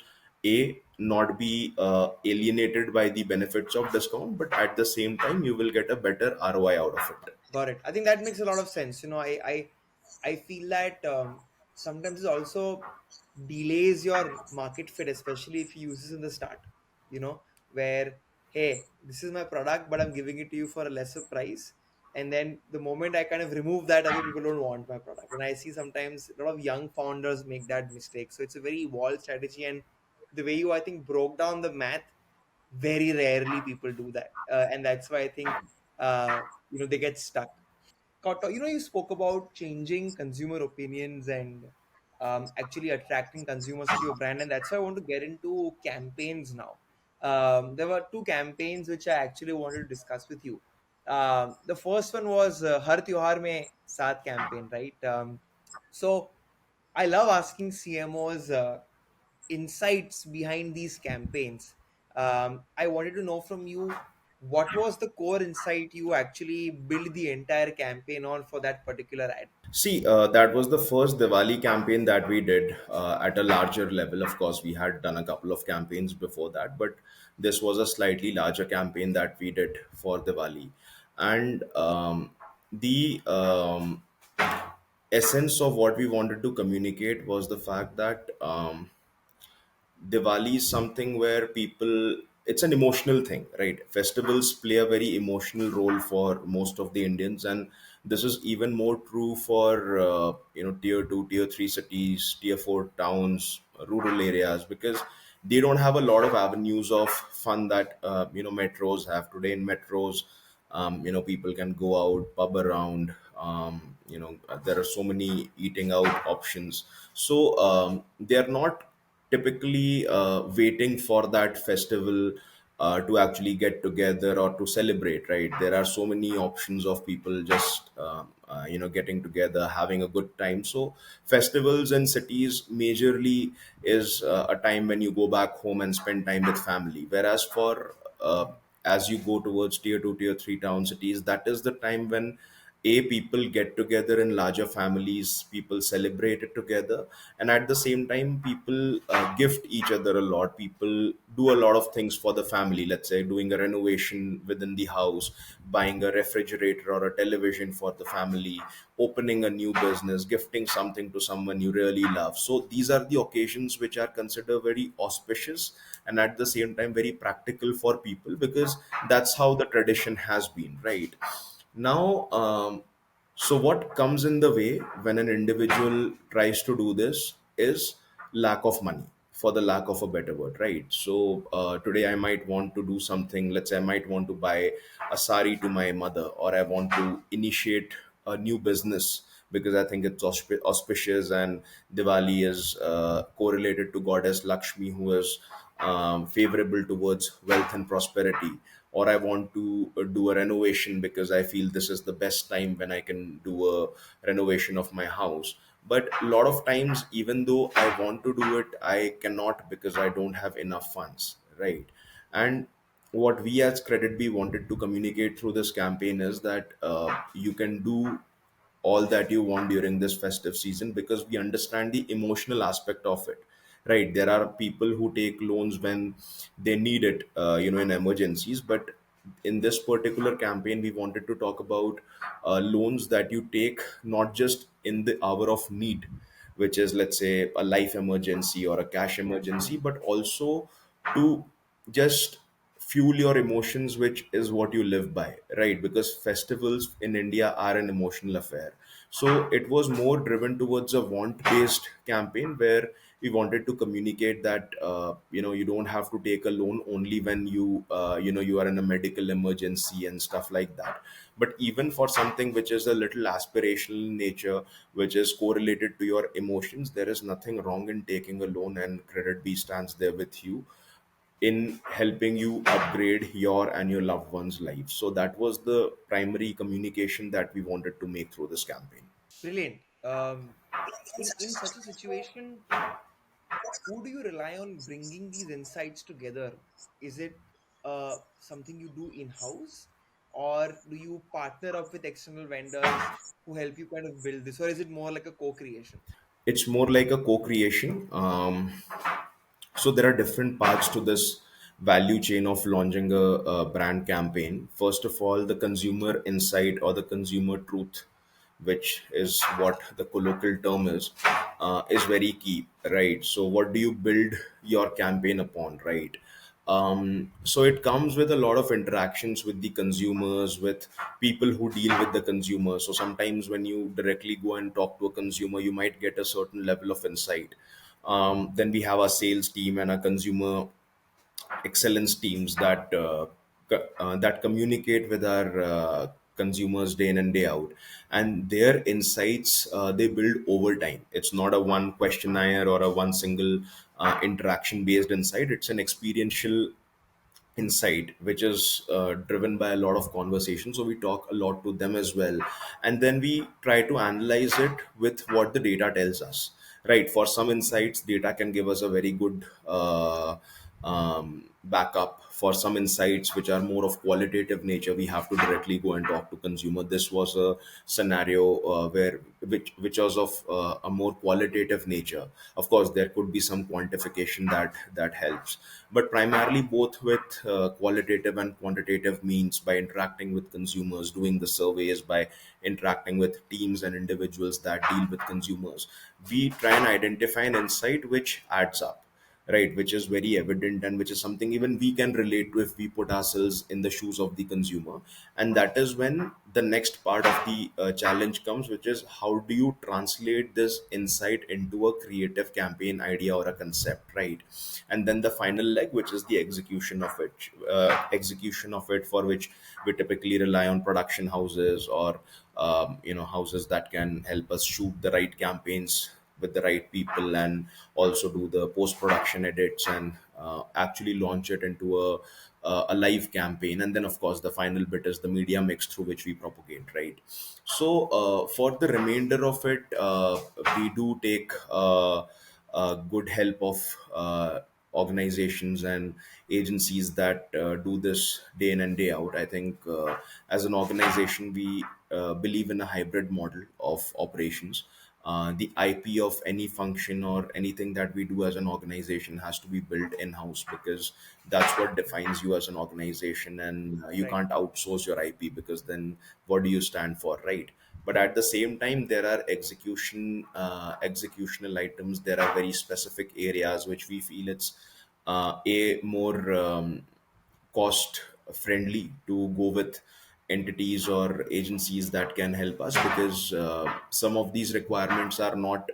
a not be alienated by the benefits of discount, but at the same time you will get a better ROI out of it. Got it. I think that makes a lot of sense. I feel that sometimes it also delays your market fit, especially if you use this in the start. Where, hey, this is my product, but I'm giving it to you for a lesser price. And then the moment I kind of remove that away, people don't want my product. And I see sometimes a lot of young founders make that mistake. So it's a very evolved strategy. And the way you, I think, broke down the math, very rarely people do that. And that's why I think, they get stuck. You spoke about changing consumer opinions and actually attracting consumers to your brand, and that's why I want to get into campaigns now. There were two campaigns which I actually wanted to discuss with you. The first one was Har Tyohar Mein Saath campaign, right? So I love asking CMOs insights behind these campaigns. I wanted to know from you, what was the core insight you actually built the entire campaign on for that particular ad? See, that was the first Diwali campaign that we did at a larger level. Of course, we had done a couple of campaigns before that, but this was a slightly larger campaign that we did for Diwali. And the essence of what we wanted to communicate was the fact that Diwali is something where people, it's an emotional thing, right? Festivals play a very emotional role for most of the Indians, and this is even more true for tier two, tier three cities, tier four towns, rural areas, because they don't have a lot of avenues of fun that metros have today. In metros, people can go out, pub around. There are so many eating out options, so they are not typically waiting for that festival to actually get together or to celebrate, right? There are so many options of people just getting together, having a good time. So festivals in cities majorly is a time when you go back home and spend time with family, whereas for as you go towards tier 2, tier 3 town cities, that is the time when people get together in larger families, people celebrate it together, and at the same time people gift each other a lot. People do a lot of things for the family, let's say doing a renovation within the house, buying a refrigerator or a television for the family, opening a new business, gifting something to someone you really love. So these are the occasions which are considered very auspicious and at the same time very practical for people, because that's how the tradition has been, right? Now, so what comes in the way when an individual tries to do this is lack of money, for the lack of a better word, right? So today I might want to do something. Let's say I might want to buy a sari to my mother, or I want to initiate a new business because I think it's auspicious, and Diwali is correlated to goddess Lakshmi, who is favorable towards wealth and prosperity. Or I want to do a renovation because I feel this is the best time when I can do a renovation of my house. But a lot of times, even though I want to do it, I cannot because I don't have enough funds, right? And what we as CreditBee wanted to communicate through this campaign is that you can do all that you want during this festive season, because we understand the emotional aspect of it, right? There are people who take loans when they need it, in emergencies. But in this particular campaign we wanted to talk about loans that you take not just in the hour of need, which is, let's say, a life emergency or a cash emergency, but also to just fuel your emotions, which is what you live by, right? Because festivals in India are an emotional affair. So it was more driven towards a want based campaign where we wanted to communicate that you don't have to take a loan only when you are in a medical emergency and stuff like that, but even for something which is a little aspirational in nature, which is correlated to your emotions, there is nothing wrong in taking a loan, and Credit B stands there with you in helping you upgrade your and your loved one's life. So that was the primary communication that we wanted to make through this campaign. Brilliant. In such a situation, who do you rely on bringing these insights together? Is it something you do in house, or do you partner up with external vendors who help you kind of build this, or is it more like a co-creation? It's more like a co-creation. So there are different parts to this value chain of launching a brand campaign. First of all, the consumer insight or the consumer truth, which is what the colloquial term is very key, right? So what do you build your campaign upon, right? So it comes with a lot of interactions with the consumers, with people who deal with the consumer. So sometimes when you directly go and talk to a consumer, you might get a certain level of insight. Then we have our sales team and our consumer excellence teams that communicate with our consumers day in and day out, and their insights they build over time. It's not a one questionnaire or a one single interaction based insight. It's an experiential insight which is driven by a lot of conversation. So we talk a lot to them as well, and then we try to analyze it with what the data tells us, right? For some insights, data can give us a very good backup for some insights which are more of qualitative nature, we have to directly go and talk to consumer. This was a scenario where which was of a more qualitative nature. Of course, there could be some quantification that helps, but primarily both with qualitative and quantitative means, by interacting with consumers, doing the surveys, by interacting with teams and individuals that deal with consumers, we try and identify an insight which adds up, right, which is very evident and which is something even we can relate to if we put ourselves in the shoes of the consumer. And that is when the next part of the challenge comes, which is how do you translate this insight into a creative campaign idea or a concept, right? And then the final leg, which is the execution of it, for which we typically rely on production houses or houses that can help us shoot the right campaigns with the right people, and also do the post production edits, and actually launch it into a live campaign. And then of course the final bit is the media mix through which we propagate, right? So for the remainder of it, we do take good help of organizations and agencies that do this day in and day out. I think as an organization, we believe in a hybrid model of operations. The IP of any function or anything that we do as an organization has to be built in house, because that's what defines you as an organization, and you Right. can't outsource your IP, because then what do you stand for, right? But at the same time, there are executional items. There are very specific areas which we feel it's a more cost friendly to go with entities or agencies that can help us, because some of these requirements are not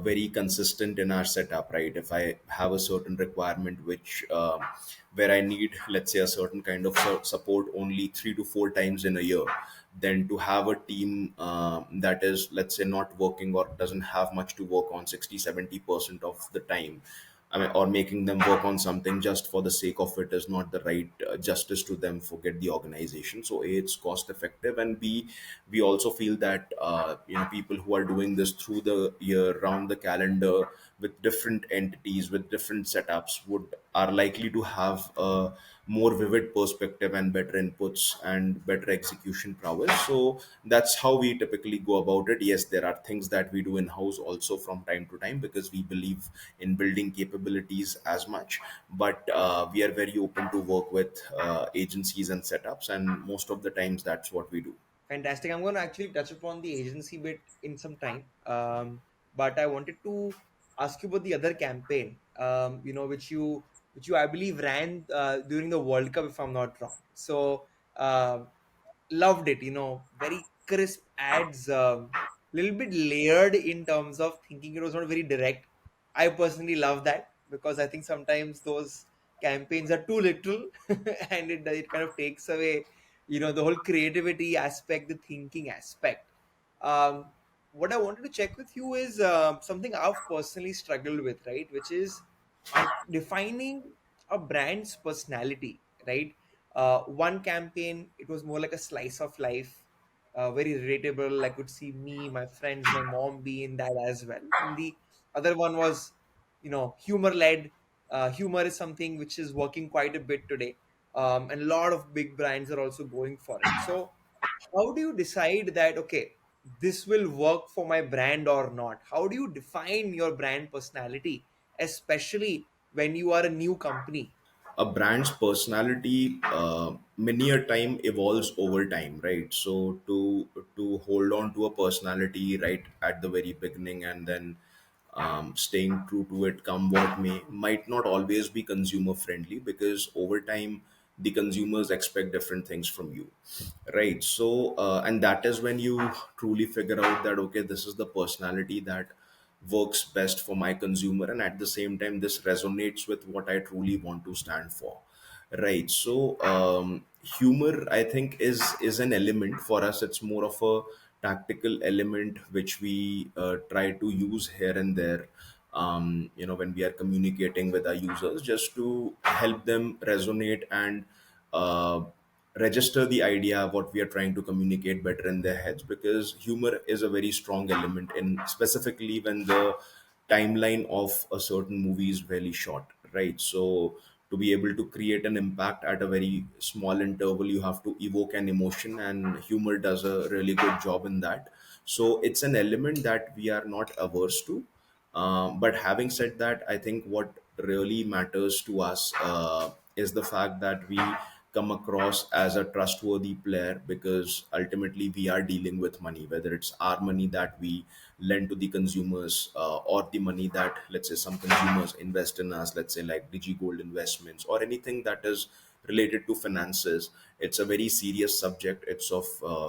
very consistent in our setup, right? If I have a certain requirement which where I need, let's say, a certain kind of support only 3 to 4 times in a year, then to have a team that is, let's say, not working or doesn't have much to work on 60-70% of the time, I mean, or making them work on something just for the sake of it, is not the right justice to them, forget the organization. So A, it's cost effective, and B, we also feel that people who are doing this through the year, round the calendar, with different entities, with different setups, would are likely to have a more vivid perspective and better inputs and better execution prowess. So that's how we typically go about it. Yes, there are things that we do in house also from time to time, because we believe in building capabilities as much, but we are very open to work with agencies and setups, and most of the times that's what we do. Fantastic. I'm going to actually touch upon the agency bit in some time. But I wanted to ask you about the other campaign, which you I believe ran during the World Cup, if I'm not wrong. So loved it. Very crisp ads, little bit layered in terms of thinking. It was not very direct. I personally love that because I think sometimes those campaigns are too literal, and it kind of takes away the whole creativity aspect, the thinking aspect. What I wanted to check with you is something I've personally struggled with, right, which is defining a brand's personality, right? One campaign, it was more like a slice of life, very relatable. I could see me, my friends, my mom be in that as well. And the other one was humor led. Humor is something which is working quite a bit today, and a lot of big brands are also going for it. So how do you decide that, okay, this will work for my brand or not? How do you define your brand personality, especially when you are a new company? A brand's personality many a time evolves over time, right? So to hold on to a personality right at the very beginning, and then staying true to it come what may, might not always be consumer friendly, because over time the consumers expect different things from you, right? So and that is when you truly figure out that, okay, this is the personality that works best for my consumer, and at the same time this resonates with what I truly want to stand for, right? So humor, I think, is an element for us. It's more of a tactical element which we try to use here and there, when we are communicating with our users, just to help them resonate and uh, register the idea of what we are trying to communicate better in their heads, because humor is a very strong element in, specifically when the timeline of a certain movie is really short, right? So To be able to create an impact at a very small interval, you have to evoke an emotion, and humor does a really good job in that. So it's an element that we are not averse to. But having said that, I think what really matters to us is the fact that we come across as a trustworthy player, because ultimately we are dealing with money, whether it's our money that we lend to the consumers, or the money that, let's say, some consumers invest in us, let's say like DigiGold investments or anything that is related to finances. It's a very serious subject. It's of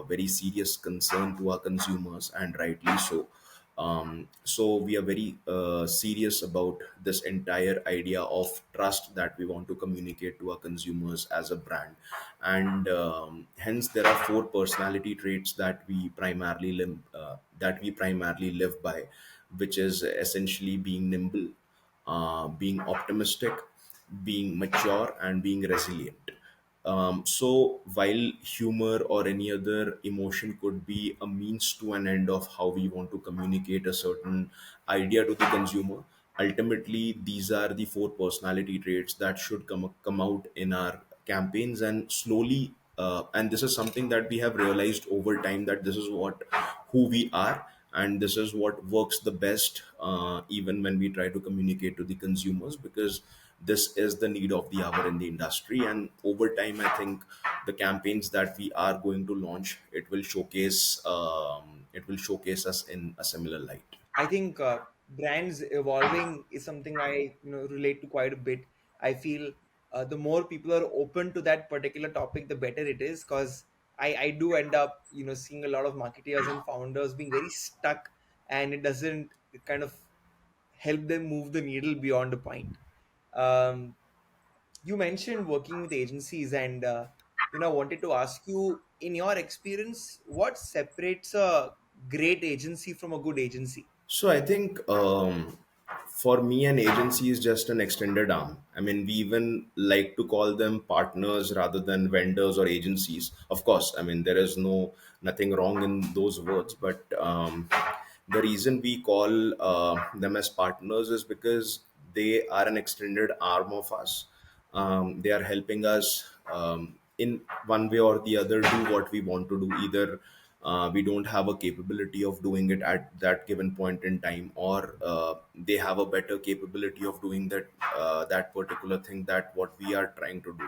very serious concern to our consumers, and rightly so. So we are very serious about this entire idea of trust that we want to communicate to our consumers as a brand. And hence there are four personality traits that we primarily live by, which is essentially being nimble, being optimistic, being mature, and being resilient. So while humor or any other emotion could be a means to an end of how we want to communicate a certain idea to the consumer, ultimately these are the four personality traits that should come out in our campaigns. And slowly, and this is something that we have realized over time, that this is what who we are, and this is what works the best, even when we try to communicate to the consumers, because this is the need of the hour in the industry. And over time, I think the campaigns that we are going to launch, it will showcase us in a similar light. I think brands evolving is something I relate to quite a bit. I feel the more people are open to that particular topic, the better it is. Because I do end up seeing a lot of marketeers and founders being very stuck, and it doesn't kind of help them move the needle beyond a point. Um, you mentioned working with agencies, and I wanted to ask you, in your experience, what separates a great agency from a good agency? So I think, for me, an agency is just an extended arm. I mean, we even like to call them partners rather than vendors or agencies. Of course, I mean there is nothing wrong in those words, but the reason we call them as partners is because they are an extended arm of us. They are helping us, in one way or the other, do what we want to do. Either we don't have a capability of doing it at that given point in time, or they have a better capability of doing that particular thing that what we are trying to do.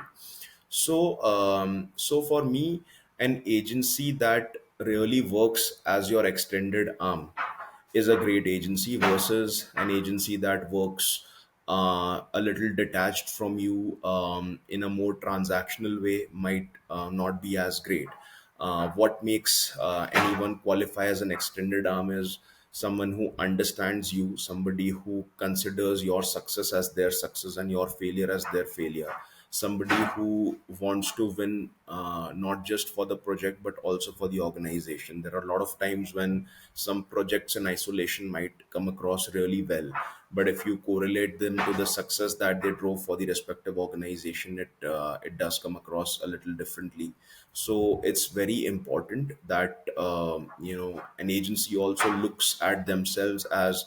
So for me, an agency that really works as your extended arm is a great agency, versus an agency that works a little detached from you, in a more transactional way, might not be as great. What makes anyone qualify as an extended arm is someone who understands you, somebody who considers your success as their success and your failure as their failure, somebody who wants to win, not just for the project but also for the organization. There are a lot of times when some projects in isolation might come across really well, but if you correlate them to the success that they drove for the respective organization, it does come across a little differently. So it's very important that, an agency also looks at themselves as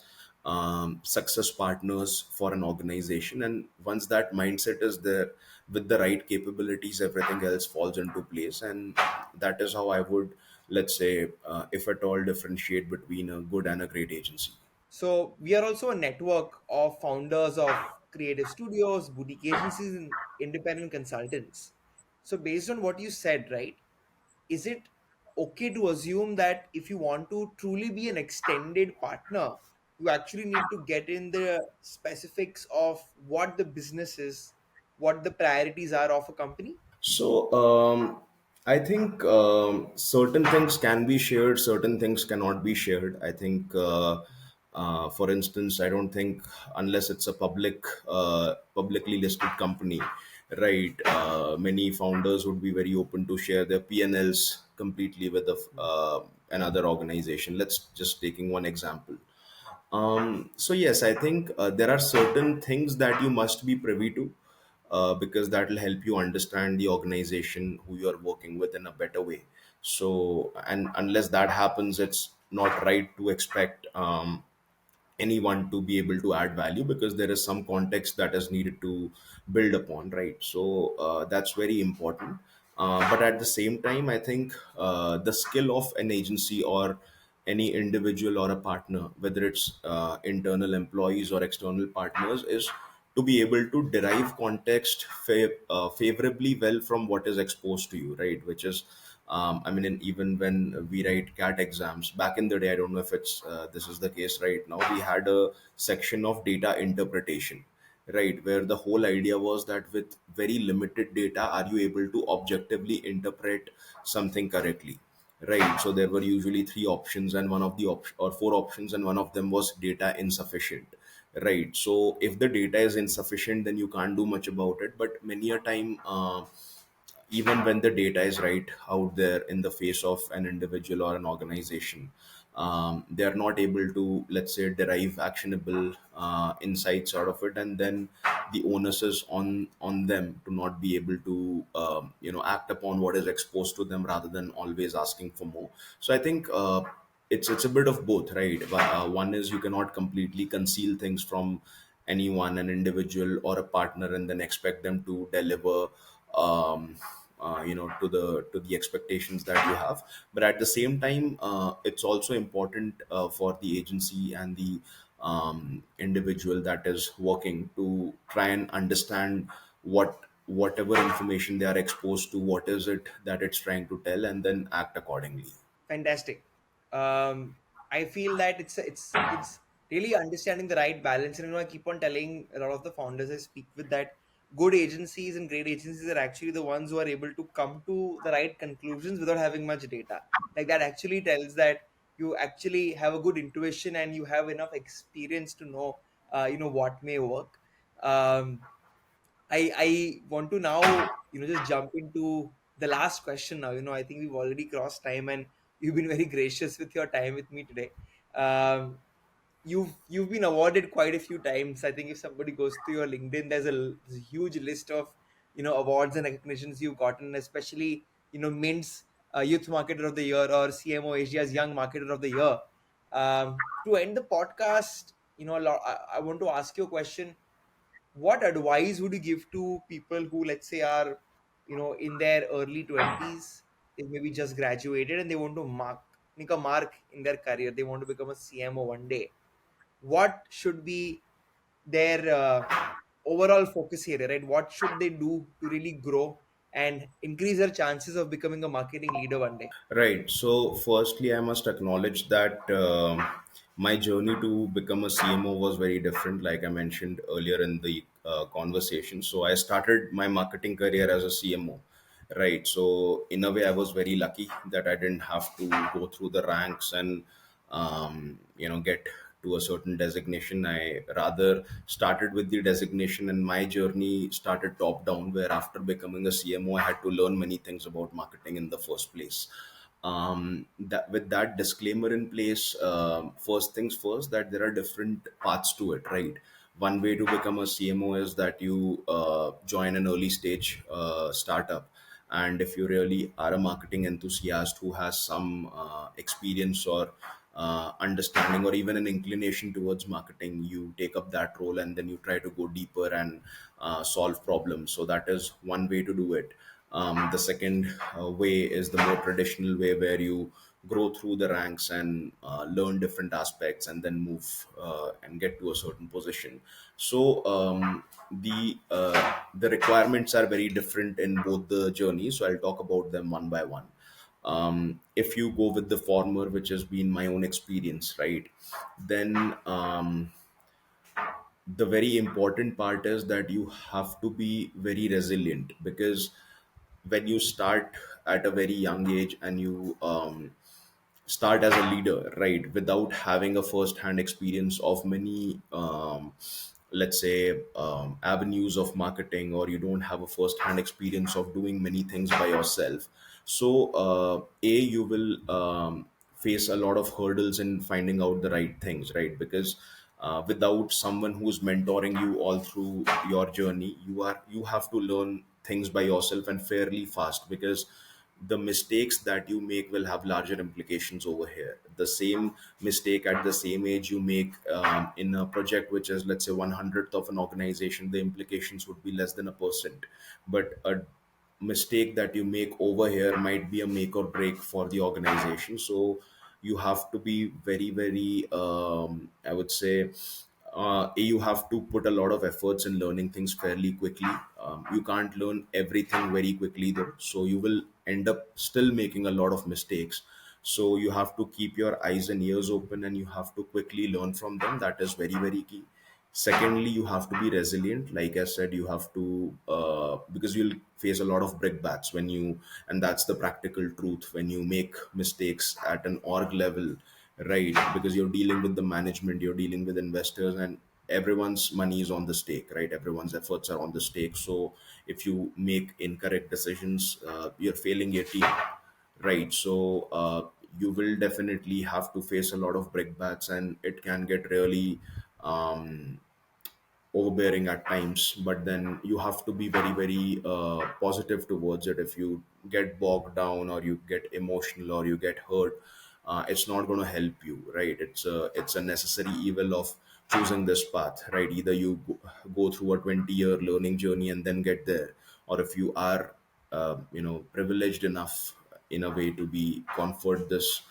success partners for an organization. And once that mindset is there, with the right capabilities, everything else falls into place. And that is how I would, let's say, if at all, differentiate between a good and a great agency. So we are also a network of founders of creative studios, boutique agencies, and independent consultants. So based on what you said, right, is it okay to assume that if you want to truly be an extended partner, you actually need to get in the specifics of what the business is, what the priorities are of a company? So, I think certain things can be shared, certain things cannot be shared. I think, for instance, I don't think, unless it's a publicly listed company, right? Many founders would be very open to share their P&Ls completely with another organization. Let's just taking one example. So yes, I think there are certain things that you must be privy to, because that will help you understand the organization who you are working with in a better way. So, and unless that happens, it's not right to expect anyone to be able to add value, because there is some context that is needed to build upon, right? So that's very important. But at the same time, I think the skill of an agency or any individual or a partner, whether it's internal employees or external partners, is to be able to derive context favorably well from what is exposed to you, right? Which is, I mean, even when we write CAT exams back in the day, I don't know if it's this is the case right now. We had a section of data interpretation, right, where the whole idea was that with very limited data, are you able to objectively interpret something correctly? Right. So there were usually three options, and one of the or four options, and one of them was data insufficient. Right. So if the data is insufficient, then you can't do much about it. But many a time, even when the data is right out there in the face of an individual or an organization, they are not able to, let's say, derive actionable insights out of it, and then the onus is on them to not be able to act upon what is exposed to them, rather than always asking for more. So I think it's a bit of both, right? One is you cannot completely conceal things from anyone, an individual or a partner, and then expect them to deliver um, to the expectations that you have. But at the same time, it's also important for the agency and the individual that is working to try and understand whatever information they are exposed to, what is it that it's trying to tell, and then act accordingly. Fantastic. I feel that it's really understanding the right balance, and I keep on telling a lot of the founders I speak with that good agencies and great agencies are actually the ones who are able to come to the right conclusions without having much data. Like that actually tells that you actually have a good intuition and you have enough experience to know, what may work. Um, I want to now, just jump into the last question now. I think we've already crossed time and you've been very gracious with your time with me today. Um, you've been awarded quite a few times. I think if somebody goes to your LinkedIn, there's a huge list of, awards and recognitions you've gotten, especially, Mint's Youth Marketer of the Year or CMO Asia's Young Marketer of the Year. To end the podcast, I want to ask you a question. What advice would you give to people who, let's say, are in their early 20s, they maybe just graduated and they want to make a mark in their career, they want to become a CMO one day? What should be their overall focus here, right? What should they do to really grow and increase their chances of becoming a marketing leader one day? Right. So, firstly, I must acknowledge that my journey to become a CMO was very different, like I mentioned earlier in the conversation. So, I started my marketing career as a CMO. Right. So, in a way, I was very lucky that I didn't have to go through the ranks and get to a certain designation. I rather started with the designation, and my journey started top down, where after becoming a CMO, I had to learn many things about marketing in the first place. That with that disclaimer in place, first things first, that there are different paths to it, right? One way to become a CMO is that you join an early stage startup, and if you really are a marketing enthusiast who has some experience or understanding, or even an inclination towards marketing, you take up that role, and then you try to go deeper and solve problems. So that is one way to do it. The second way is the more traditional way, where you grow through the ranks and learn different aspects, and then move and get to a certain position. So the requirements are very different in both the journeys. So I'll talk about them one by one. If you go with the former, which has been my own experience, right, then the very important part is that you have to be very resilient, because when you start at a very young age, and you start as a leader, right, without having a first hand experience of many let's say avenues of marketing, or you don't have a first hand experience of doing many things by yourself. So you will face a lot of hurdles in finding out the right things, right? Because without someone who's mentoring you all through your journey, you have to learn things by yourself, and fairly fast, because the mistakes that you make will have larger implications over here. The same mistake at the same age you make in a project which is, let's say, 100th of an organization, the implications would be less than a percent. But a mistake that you make over here might be a make or break for the organization. So you have to be very, very, I would say, you have to put a lot of efforts in learning things fairly quickly. You can't learn everything very quickly though, so you will end up still making a lot of mistakes. So you have to keep your eyes and ears open, and you have to quickly learn from them. That is very, very key. Secondly, you have to be resilient. Like I said, you have to, because you'll face a lot of brickbats when you, and that's the practical truth, when you make mistakes at an org level, right? Because you're dealing with the management, you're dealing with investors, and everyone's money is on the stake, right? Everyone's efforts are on the stake. So if you make incorrect decisions, you're failing your team, right? So you will definitely have to face a lot of brickbats, and it can get really um, overbearing at times. But then you have to be very, very positive towards it. If you get bogged down, or you get emotional, or you get hurt, it's not going to help you, right? It's a necessary evil of choosing this path, right? Either you go through a 20-year learning journey and then get there, or if you are privileged enough in a way to be conferred this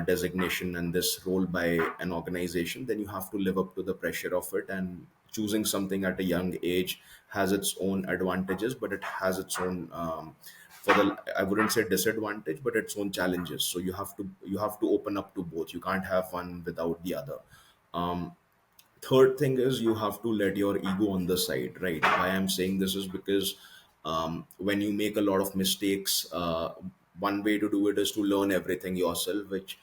designation and this role by an organization, then you have to live up to the pressure of it. And choosing something at a young age has its own advantages, but it has its own for the, I wouldn't say disadvantage, but its own challenges. So you have to open up to both. You can't have one without the other. um, Third thing is, you have to let your ego on the side, right? Why I'm saying this is because when you make a lot of mistakes, one way to do it is to learn everything yourself, which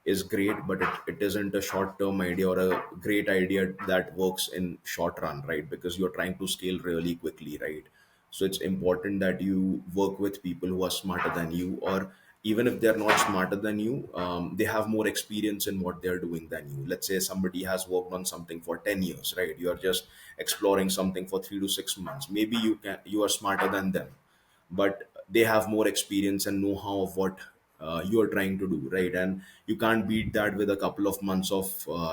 is great, but it isn't a short term idea or a great idea that works in short run, right? Because you're trying to scale really quickly, right? So it's important that you work with people who are smarter than you, or even if they're not smarter than you, they have more experience in what they're doing than you. Let's say somebody has worked on something for 10 years, right? You are just exploring something for 3 to 6 months. Maybe you are smarter than them, but they have more experience and know-how of what you are trying to do, right? And you can't beat that with a couple of months of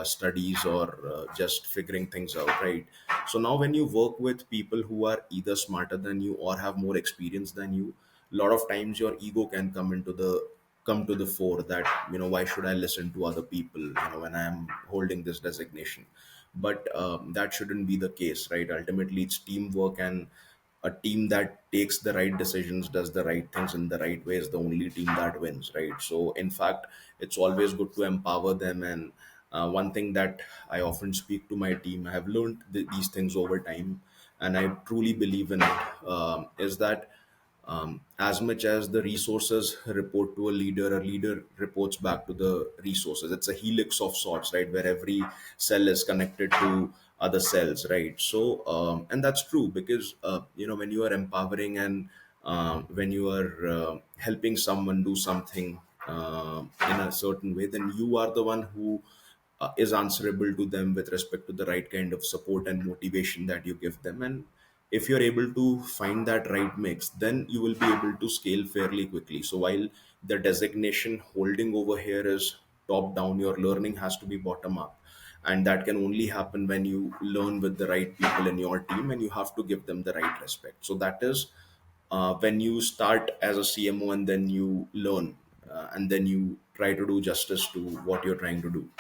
studies, or just figuring things out, right? So now when you work with people who are either smarter than you or have more experience than you, a lot of times your ego can come to the fore, that why should I listen to other people, when I am holding this designation. But that shouldn't be the case, right? Ultimately, it's teamwork, and a team that takes the right decisions, does the right things in the right way, is the only team that wins, right? So in fact, it's always good to empower them. And one thing that I often speak to my team, I have learned these things over time, and I truly believe in it, is that as much as the resources report to a leader reports back to the resources. It's a helix of sorts, right? Where every cell is connected to other cells, right? So, and that's true, because, when you are empowering, and when you are helping someone do something in a certain way, then you are the one who is answerable to them with respect to the right kind of support and motivation that you give them. And if you're able to find that right mix, then you will be able to scale fairly quickly. So while the designation holding over here is top down, your learning has to be bottom up. And that can only happen when you learn with the right people in your team, and you have to give them the right respect. So that is when you start as a CMO, and then you learn, and then you try to do justice to what you're trying to do.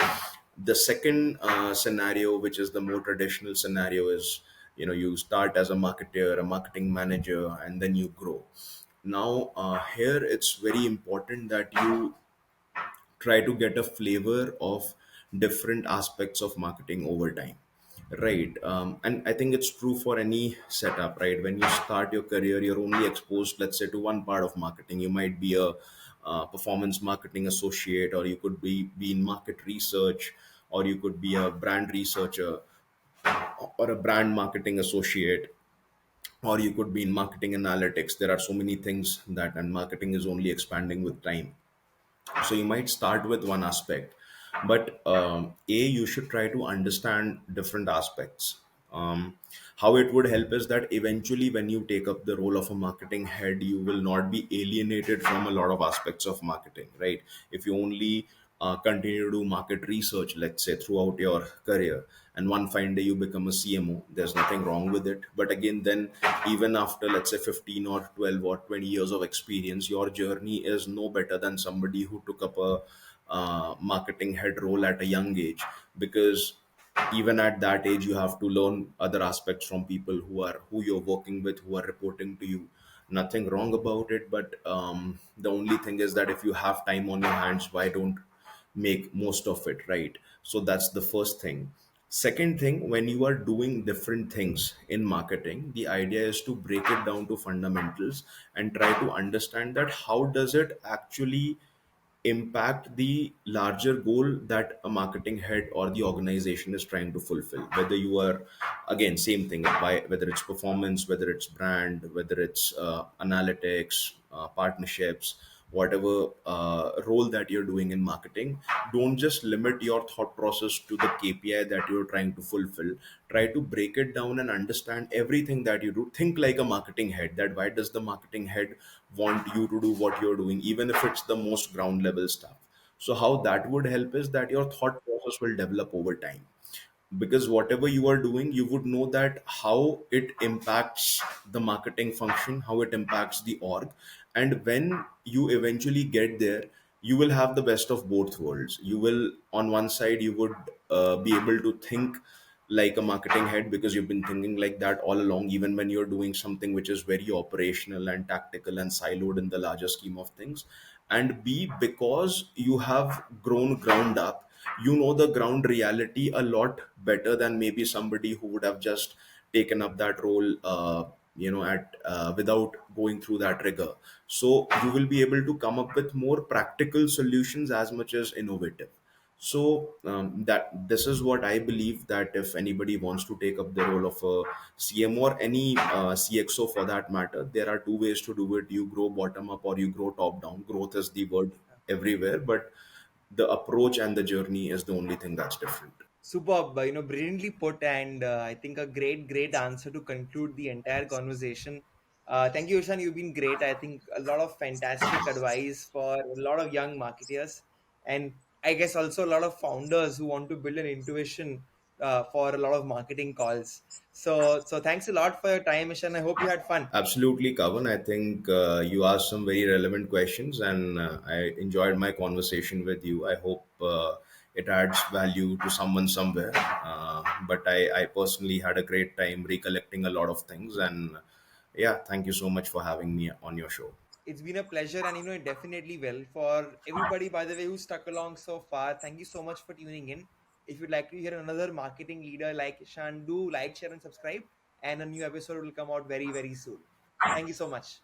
The second scenario, which is the more traditional scenario, is you start as a marketer, a marketing manager, and then you grow. Now here it's very important that you try to get a flavor of different aspects of marketing over time, right? And I think it's true for any setup, right? When you start your career, you're only exposed, let's say, to one part of marketing. You might be a performance marketing associate, or you could be in market research, or you could be a brand researcher, or a brand marketing associate, or you could be in marketing analytics. There are so many things that, and marketing is only expanding with time. So you might start with one aspect, but you should try to understand different aspects. um, how it would help is that eventually when you take up the role of a marketing head, you will not be alienated from a lot of aspects of marketing, right? If you only continue to do market research, let's say, throughout your career, and one fine day you become a CMO, there's nothing wrong with it. But again, then even after, let's say, 15 or 12 or 20 years of experience, your journey is no better than somebody who took up a marketing head role at a young age, because even at that age you have to learn other aspects from people who you're working with, who are reporting to you. Nothing wrong about it, but the only thing is that if you have time on your hands, why don't make most of it, right? So that's the first thing. Second thing, when you are doing different things in marketing, the idea is to break it down to fundamentals and try to understand that how does it actually impact the larger goal that a marketing head or the organization is trying to fulfill. Whether you are, again, same thing, whether it's performance, whether it's brand, whether it's analytics, partnerships, whatever role that you're doing in marketing, don't just limit your thought process to the KPI that you're trying to fulfill. Try to break it down and understand everything that you do. Think like a marketing head, that why does the marketing head want you to do what you're doing, even if it's the most ground level stuff. So how that would help is that your thought process will develop over time, because whatever you are doing, you would know that how it impacts the marketing function, how it impacts the org. And when you eventually get there, you will have the best of both worlds. You will, on one side, you would be able to think like a marketing head, because you've been thinking like that all along, even when you're doing something which is very operational and tactical and siloed in the larger scheme of things. And B, because you have grown ground up, you know the ground reality a lot better than maybe somebody who would have just taken up that role at without going through that rigor. So you will be able to come up with more practical solutions as much as innovative. So that this is what I believe, that if anybody wants to take up the role of a CMO or any CXO for that matter, there are two ways to do it. You grow bottom up or you grow top down. Growth is the word everywhere, but the approach and the journey is the only thing that's different. Superb, brilliantly put, and I think a great answer to conclude the entire conversation. Thank you, Ishan. You've been great. I think a lot of fantastic advice for a lot of young marketers, and I guess also a lot of founders who want to build an intuition for a lot of marketing calls. So thanks a lot for your time, Ishan. I hope you had fun. Absolutely, Kavan. I think you asked some very relevant questions, and I enjoyed my conversation with you. I hope it adds value to someone somewhere. But I personally had a great time recollecting a lot of things, and yeah, thank you so much for having me on your show. It's been a pleasure, and it definitely will. For everybody, by the way, who stuck along so far, thank you so much for tuning in. If you'd like to hear another marketing leader like Ishan, do like, share, and subscribe. And a new episode will come out very soon. Thank you so much.